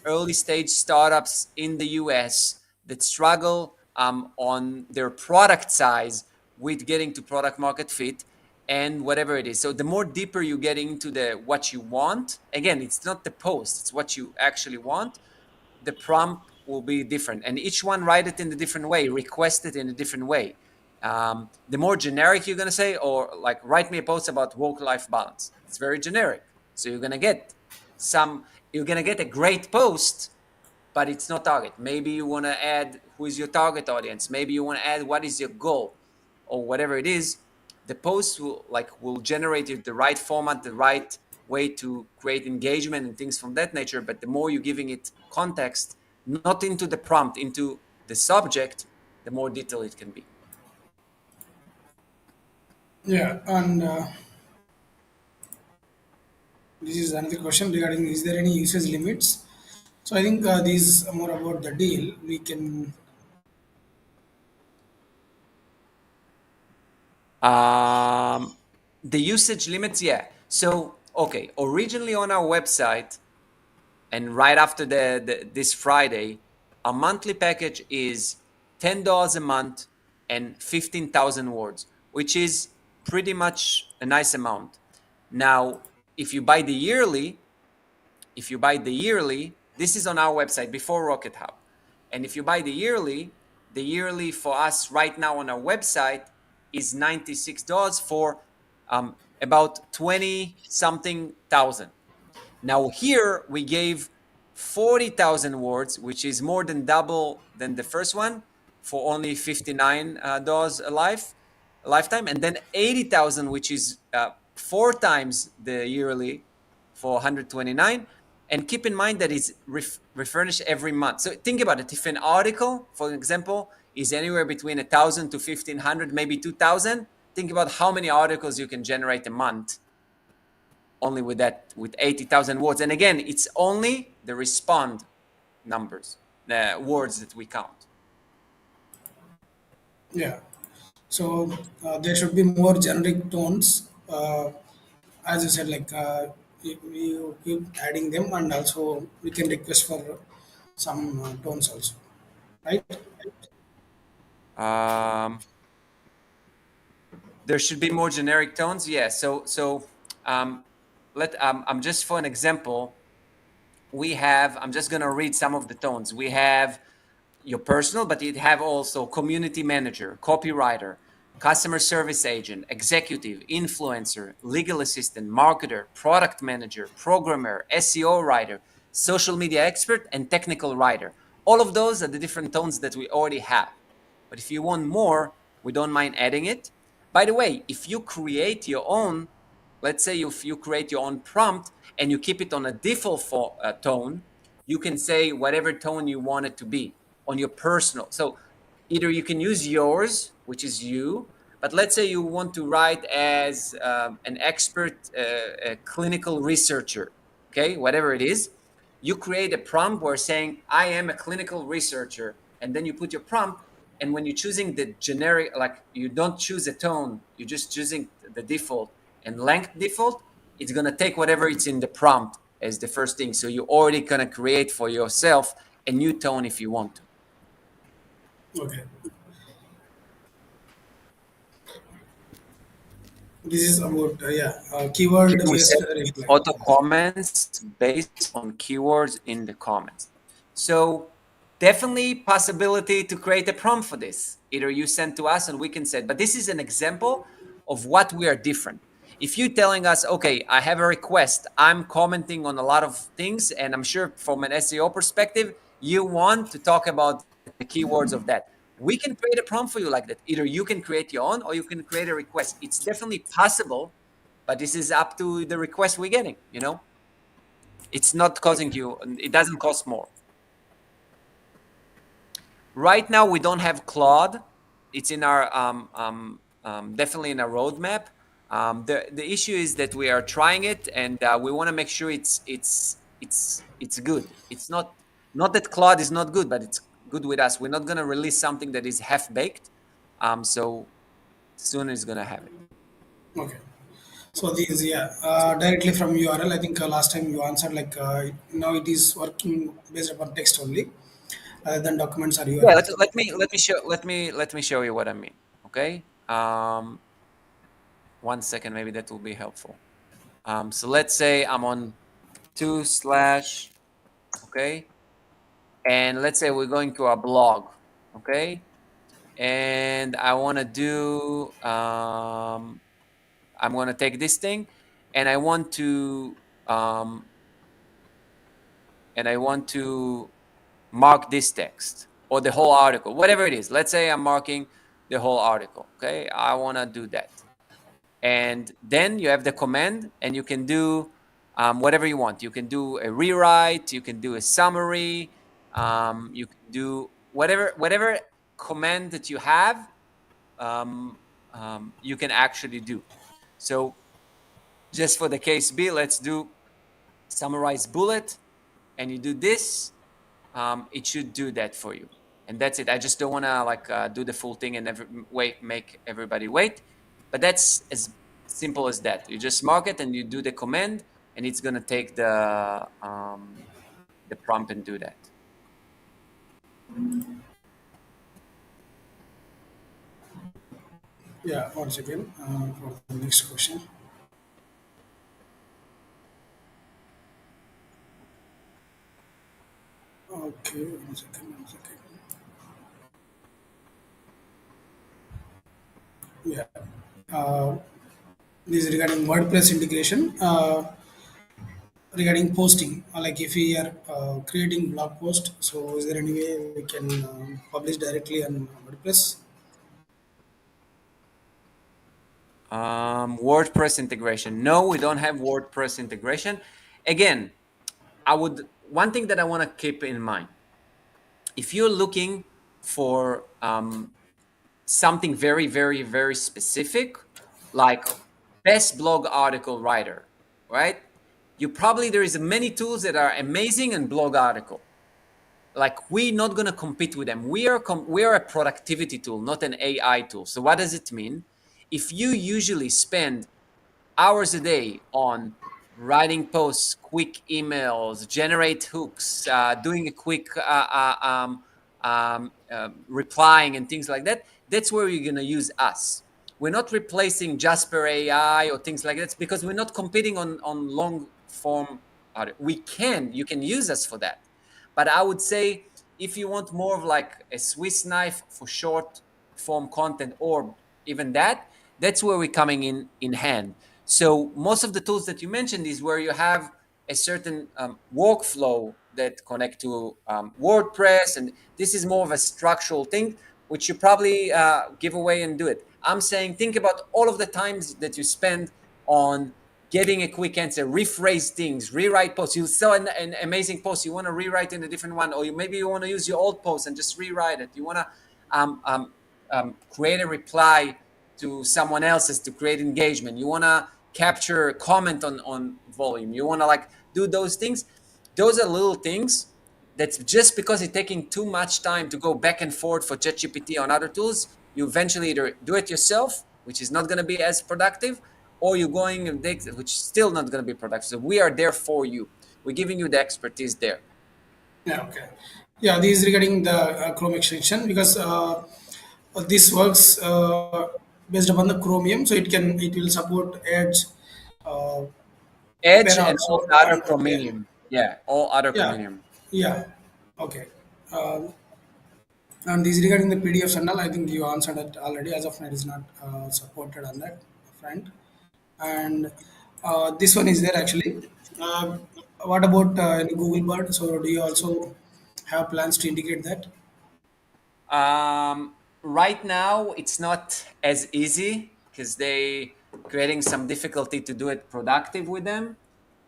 early stage startups in the US that struggle on their product size with getting to product market fit and whatever it is. So the more deeper you get into the what you want, again, it's not the post, it's what you actually want. The prompt will be different, and each one write it in a different way, request it in a different way. The more generic you're gonna say, or like write me a post about work-life balance, it's very generic. So some, you're gonna get a great post, but it's not target. Maybe you want to add who is your target audience. Maybe you want to add what is your goal, or whatever it is. The post will generate it the right format, the right way to create engagement and things from that nature. But the more you're giving it context, not into the prompt, into the subject, the more detailed it can be. yeah, and this is another question regarding is there any usage limits? So I think these are more about the deal. We can Um, the usage limits, yeah. So okay, originally on our website, and right after this Friday, a monthly package is $10 a month and 15,000 words, which is pretty much a nice amount. Now, if you buy the yearly, this is on our website before Rocket Hub. And if you buy the yearly for us right now on our website is $96 for about 20 something thousand. Now here we gave 40,000 words, which is more than double than the first one, for only $59 a lifetime, and then 80,000, which is four times the yearly, for 129. And keep in mind that it's refurnished every month. So think about it. If an article, for example, is anywhere between 1,000 to 1,500, maybe 2,000, think about how many articles you can generate a month only with that, with 80,000 words. And again, it's only the respond numbers, the words that we count. yeah. So there should be more generic tones. As you said, like you keep adding them, and also we can request for some tones also, right? Um, there should be more generic tones. Yeah. So um, I'm just, for an example, we have, I'm just going to read some of the tones. We have your personal, but it have also community manager, copywriter, customer service agent, executive, influencer, legal assistant, marketer, product manager, programmer, SEO writer, social media expert, and technical writer. All of those are the different tones that we already have. But if you want more, we don't mind adding it. By the way, if you create your own, let's say if you create your own prompt and you keep it on a default tone, you can say whatever tone you want it to be on your personal. So either you can use yours, which is you, but let's say you want to write as an expert, a clinical researcher, okay, whatever it is. You create a prompt where saying, I am a clinical researcher, and then you put your prompt. And when you're choosing the generic, like you don't choose a tone, you're just choosing the default and length default, it's going to take whatever it's in the prompt as the first thing. So you're already going to create for yourself a new tone if you want to. Okay. This is about keyword Again, we said based it's reply. auto comments based on keywords in the comments. So definitely possibility to create a prompt for this. Either you send to us and we can send, but this is an example of what we are different. If you're telling us, okay, I have a request, I'm commenting on a lot of things, and I'm sure from an SEO perspective, you want to talk about the keywords of that. We can create a prompt for you like that. Either you can create your own or you can create a request. It's definitely possible, but this is up to the request we're getting. It's not costing Okay. you, it doesn't cost more. Right now we don't have Claude. It's in our definitely in our roadmap. The issue is that we are trying it, and we want to make sure it's good. It's not that Claude is not good, but it's good with us. We're not going to release something that is half baked. So soon is going to have it. Okay. So these, directly from URL. I think last time you answered like now it is working based upon text only, rather than documents or Yeah, URLs. let me show you what I mean. Okay. 1 second, maybe that will be helpful. So let's say I'm on 2Slash, okay, and let's say we're going to our blog, okay, and I want to do, I'm going to take this thing, and um, I want to mark this text or the whole article, whatever it is. Let's say I'm marking the whole article, okay. I want to do that. And then you have the command, and you can do whatever you want. You can do a rewrite, you can do a summary, you can do whatever command that you have, um, you can actually do. So just for the case B, let's do summarize bullet, and you do this. It should do that for you, and that's it. I just don't want to like do the full thing and make everybody wait, but that's as simple as that. You just mark it and you do the command, and it's gonna take the prompt and do that. Yeah. Once again for the next question. Okay. One second. One second. Yeah. Uh, this is regarding WordPress integration. Regarding posting, like if we are creating blog post, so is there any way we can publish directly on WordPress? WordPress integration. No, we don't have WordPress integration. Again, I would one thing that I want to keep in mind: if you're looking for something very, very, very specific, like best blog article writer, right? You probably there is many tools that are amazing in blog article. Like we're not gonna compete with them. We are a productivity tool, not an AI tool. So what does it mean? If you usually spend hours a day on writing posts, quick emails, generate hooks, doing a quick replying and things like that. That's where you're going to use us. We're not replacing Jasper AI or things like that because we're not competing on long form. You can use us for that. But I would say if you want more of like a Swiss knife for short form content or even that, that's where we're coming in hand. So most of the tools that you mentioned is where you have a certain workflow that connect to WordPress, and this is more of a structural thing, which you probably give away and do it. I'm saying think about all of the times that you spend on getting a quick answer, rephrase things, rewrite posts. You saw an amazing post, you want to rewrite in a different one, or maybe you want to use your old post and just rewrite it. You want to create a reply to someone else's to create engagement. You want to capture comment on volume. You want to like do those things. Those are little things that's just because it's taking too much time to go back and forth for ChatGPT on other tools, you eventually either do it yourself, which is not going to be as productive, or you're going and take, which is still not going to be productive. So we are there for you. We're giving you the expertise there. Yeah, okay. Yeah, this is regarding the Chrome extension because this works based upon the Chromium, so it will support Edge, uh, Edge Opera and all also, the other and unveil. Chromium. Yeah, all other Yeah, Chromium. yeah, okay. And this regarding the PDFs and all, I think you answered it already. As of now, it is not supported on that front. And this one is there actually. Uh, what about in Google Bard? So do you also have plans to integrate that? Right now, it's not as easy because they creating some difficulty to do it productive with them.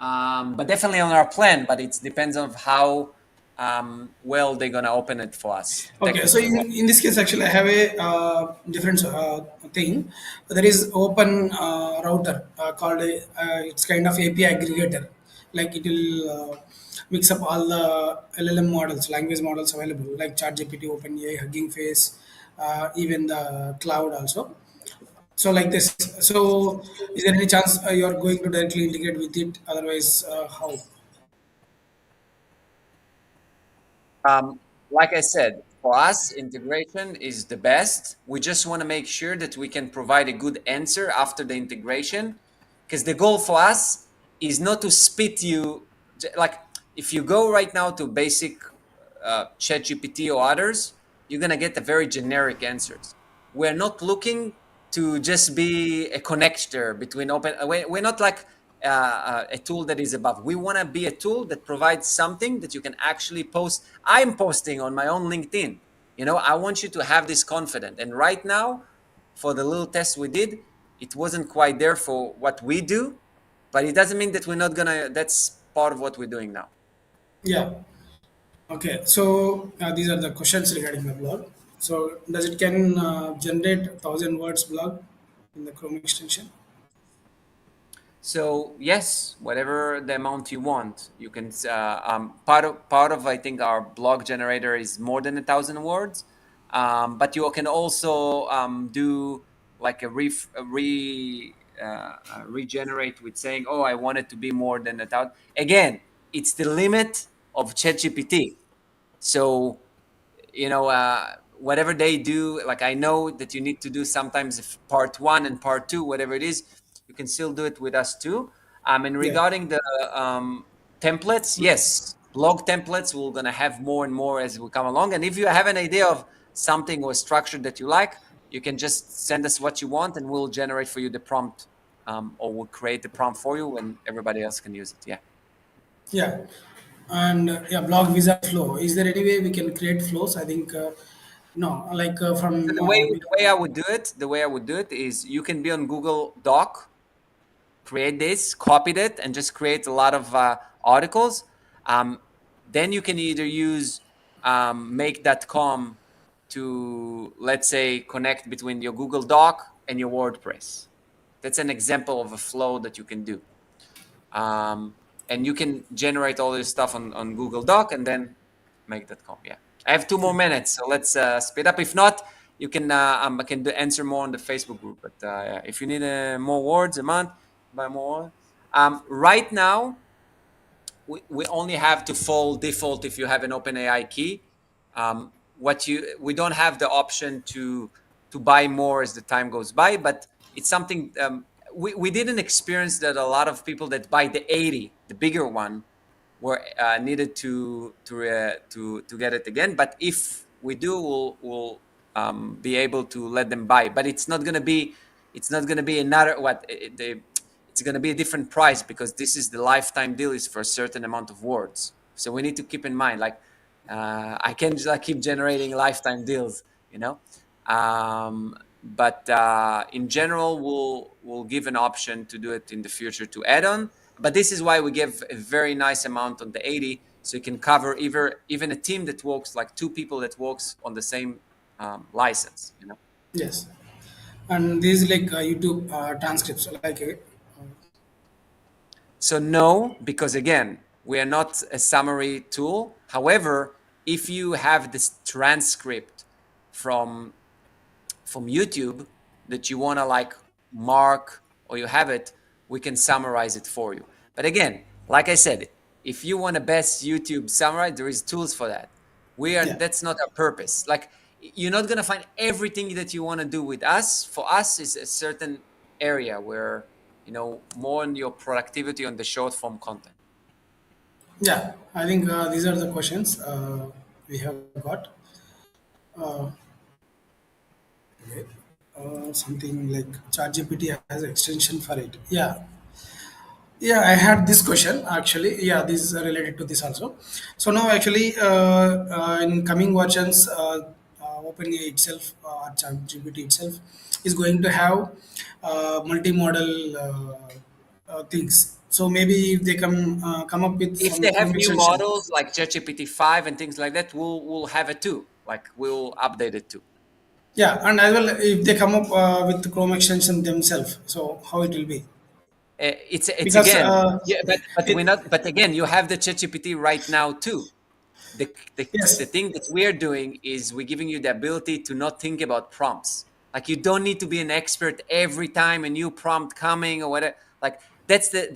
But definitely on our plan. But it depends on how well they're gonna open it for us Okay, so technically. in this case, actually, I have a different thing. There is open router called it's kind of API aggregator. Like it will mix up all the LLM models, language models available, like ChatGPT, OpenAI, Hugging Face, even the cloud also. So like this. So is there any chance you are going to directly integrate with it? Otherwise, how? Um, like I said, for us, integration is the best. We just want to make sure that we can provide a good answer after the integration, because the goal for us is not to spit you like if you go right now to basic ChatGPT or others, you're gonna get the very generic answers. We're not looking to just be a connector between open. We're not like a tool that is above. We want to be a tool that provides something that you can actually post. I'm posting on my own LinkedIn. You know, I want you to have this confidence. And right now, for the little test we did, it wasn't quite there for what we do, but it doesn't mean that we're not gonna. That's part of what we're doing now. Yeah. Okay, so these are the questions regarding the blog. So does it can generate 1,000 words blog in the Chrome extension? So yes, whatever the amount you want, you can. Part of I think our blog generator is more than 1,000 words, but you can also do like regenerate with saying, "Oh, I want it to be more than 1,000." Again, it's the limit of ChatGPT. So whatever they do, like I know that you need to do sometimes if part one and part two, whatever it is, you can still do it with us too. And Yeah, regarding the templates, yes, blog templates, we're going to have more and more as we come along. And if you have an idea of something or structure that you like, you can just send us what you want and we'll generate for you the prompt, or we'll create the prompt for you and everybody else can use it. Yeah. yeah, and yeah, blog wizard flow. Is there any way we can create flows? I think no, like So from the way I would do it is you can be on Google Doc, create this, copied it, and just create a lot of articles. Um, then you can either use make.com to, let's say, connect between your Google Doc and your WordPress. That's an example of a flow that you can do. And you can generate all this stuff on Google Doc and then make.com. Yeah, I have 2 more minutes, so let's speed up. If not, you can I can answer more on the Facebook group. But yeah, if you need more words a month, buy more. Right now, we only have to full default if you have an OpenAI key. What you we don't have the option to buy more as the time goes by, but it's something we didn't experience that a lot of people that buy the 80, the bigger one, were needed to get it again. But if we do, we'll be able to let them buy. But it's not gonna be another what it's gonna be a different price because this is the lifetime deal is for a certain amount of words. So we need to keep in mind like I can't just like, keep generating lifetime deals, you know. But in general, we'll give an option to do it in the future to add on. But this is why we give a very nice amount on the 80, so you can cover even a team that works like two people that works on the same license. You know. yes, and this is like YouTube transcripts, like So no, because again, We are not a summary tool. However, if you have this transcript from YouTube that you want to like mark or you have it, we can summarize it for you. But again, like I said, if you want a best YouTube summarize, there is tools for that. We are Yeah, That's not our purpose. Like you're not gonna find everything that you want to do with us. For us, is a certain area where more on your productivity on the short form content. yeah. I think these are the questions we have got. Uh, Something like ChatGPT has extension for it. Yeah, yeah. I had this question actually. Yeah, this is related to this also. So now actually, in coming versions, OpenAI itself or ChatGPT itself is going to have multimodal things. So maybe if they come up with If some they have Chrome new extension. models like ChatGPT 5 and things like that, we'll have it too. Like we'll update it too. Yeah, and as well if they come up with Chrome extension themselves, so how it will be? It's Because again, yeah, but we're it not. But again, you have the ChatGPT right now too. The yes, thing that we're doing is we're giving you the ability to not think about prompts. Like you don't need to be an expert every time a new prompt coming or whatever. Like that's the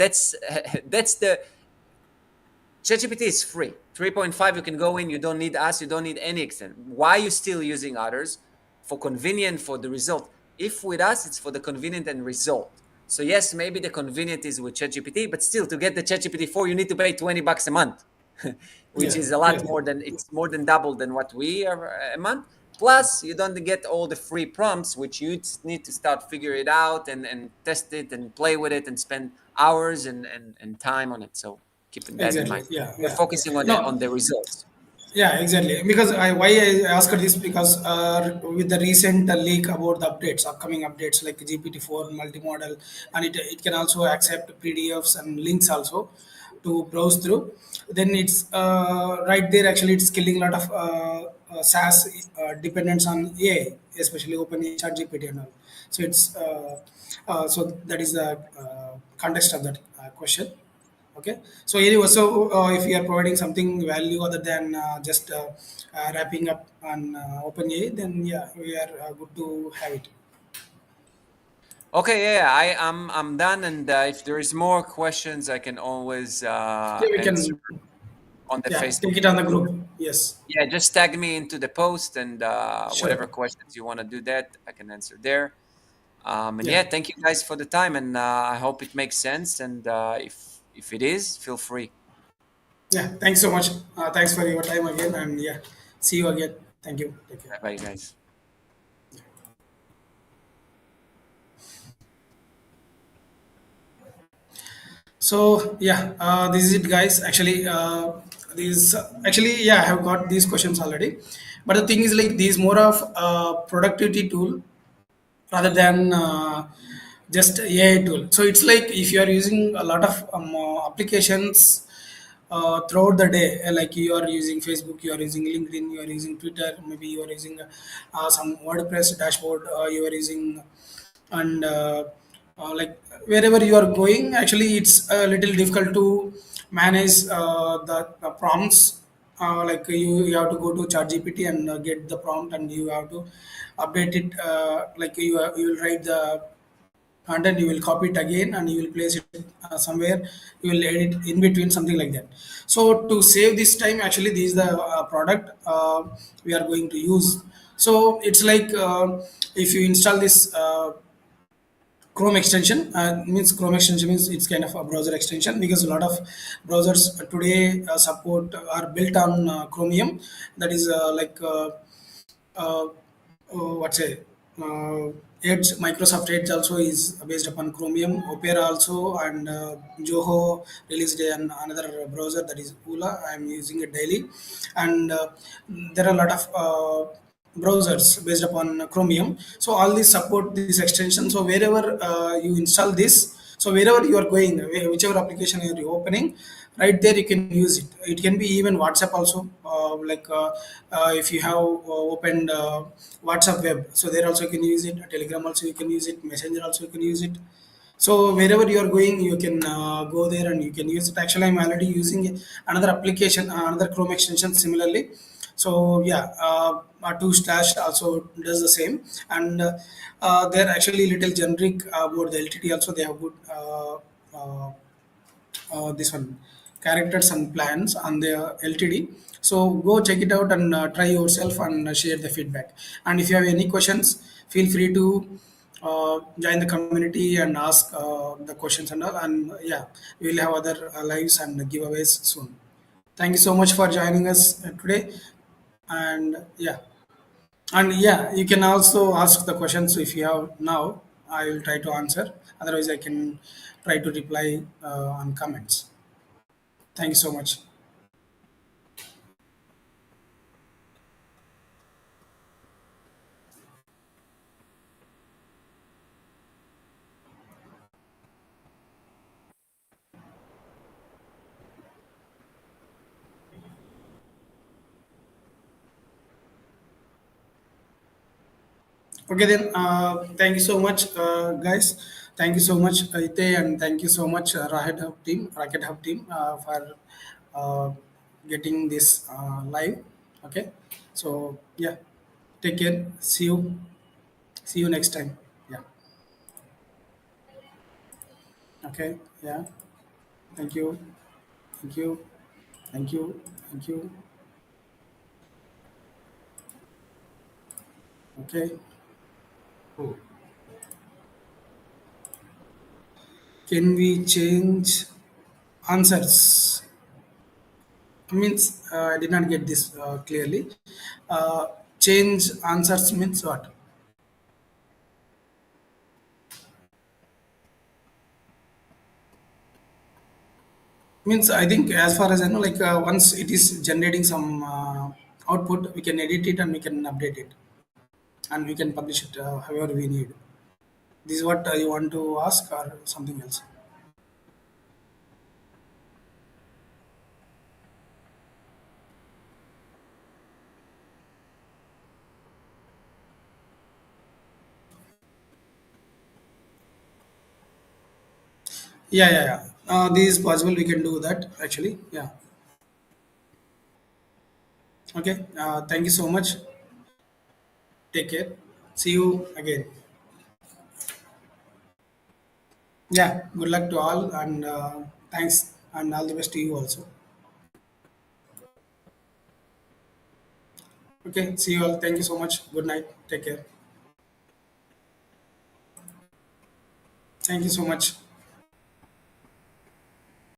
ChatGPT is free. 3.5, you can go in, you don't need us, you don't need any extent. Why are you still using others? For convenient, for the result. If with us, it's for the convenient and result. So yes, maybe the convenient is with ChatGPT, but still to get the ChatGPT 4, you need to pay $20 a month, which yeah, is a lot more than it's more than double than what we are a month. Plus, you don't get all the free prompts, which you need to start figure it out and test it and play with it and spend hours and time on it. So keeping that in exactly, mind. yeah, We're yeah. focusing on No, the results. yeah, exactly. Because I asked this because with the recent leak about the updates, upcoming updates like GPT-4 multimodal, and it can also accept PDFs and links also to browse through. Then it's right there. Actually, it's killing a lot of SaaS dependence on AI, especially OpenAI, ChatGPT, and all. So it's so that is the context of that question. Okay. So anyway, so if you are providing something value other than just wrapping up on OpenAI, then yeah, we are good to have it. Okay, yeah, I'm done. And if there is more questions, I can always Yeah, we answer can. on the Yeah, Facebook take it on the group. group. Yes. Yeah, just tag me into the post and whatever Sure. questions you want to do that I can answer there. And Yeah. yeah, thank you guys for the time, and I hope it makes sense. And if it is, feel free. Yeah. Thanks so much. Thanks for your time again, and yeah, see you again. Thank you. Take care. Bye, bye, guys. So yeah, this is it, guys. Actually, yeah, I have got these questions already, but the thing is, like, these more of productivity tool rather than just AI tool. So it's like if you are using a lot of applications throughout the day, like you are using Facebook, you are using LinkedIn, you are using Twitter, maybe you are using some WordPress dashboard, you are using, and like wherever you are going, actually it's a little difficult to manage the prompts. Like you have to go to ChatGPT and get the prompt, and you have to update it. Like you will write the content, you will copy it again, and you will place it somewhere, you will edit in between, something like that. So to save this time, actually this is the product we are going to use. So it's like if you install this Chrome extension, means Chrome extension means it's kind of a browser extension, because a lot of browsers today support are built on Chromium. That is uh, what's it? Edge, Microsoft Edge also is based upon Chromium. Opera also, and Zoho released another browser, that is Ula. I am using it daily, and there are a lot of browsers based upon Chromium. So all these support this extension. So wherever you install this, so wherever you are going, whichever application you are opening, right there you can use it. It can be even WhatsApp also. If you have opened WhatsApp web, so there also you can use it. Telegram also you can use it. Messenger also you can use it. So wherever you are going, you can go there and you can use it. Actually, I'm already using another application, another Chrome extension similarly. So yeah, 2Slash also does the same, and they're actually little generic about the LTT. Also, they have good this one characters and plans on the LTD. So go check it out and try yourself and share the feedback. And if you have any questions, feel free to join the community and ask the questions and all. And yeah, we will have other lives and giveaways soon. Thank you so much for joining us today. And yeah, you can also ask the questions if you have now. I will try to answer. Otherwise, I can try to reply on comments. Thank you so much. Okay, then, thank you so much, guys. Thank you so much, Ite, and thank you so much, Rocket Hub team, for uh, getting this live. Okay, so yeah, take care. See you next time. Yeah. Okay. Yeah. Thank you. Thank you. Thank you. Thank you. Okay. Can we change answers? Means I did not get this clearly. Change answers means what? Means I think as far as I know, like once it is generating some output, we can edit it and we can update it and we can publish it however we need. This is what you want to ask or something else? Yeah. This is possible. We can do that actually. Yeah. Okay. Thank you so much. Take care. See you again. Yeah. Good luck to all and thanks and all the best to you also. Okay. See you all. Thank you so much. Good night. Take care. Thank you so much.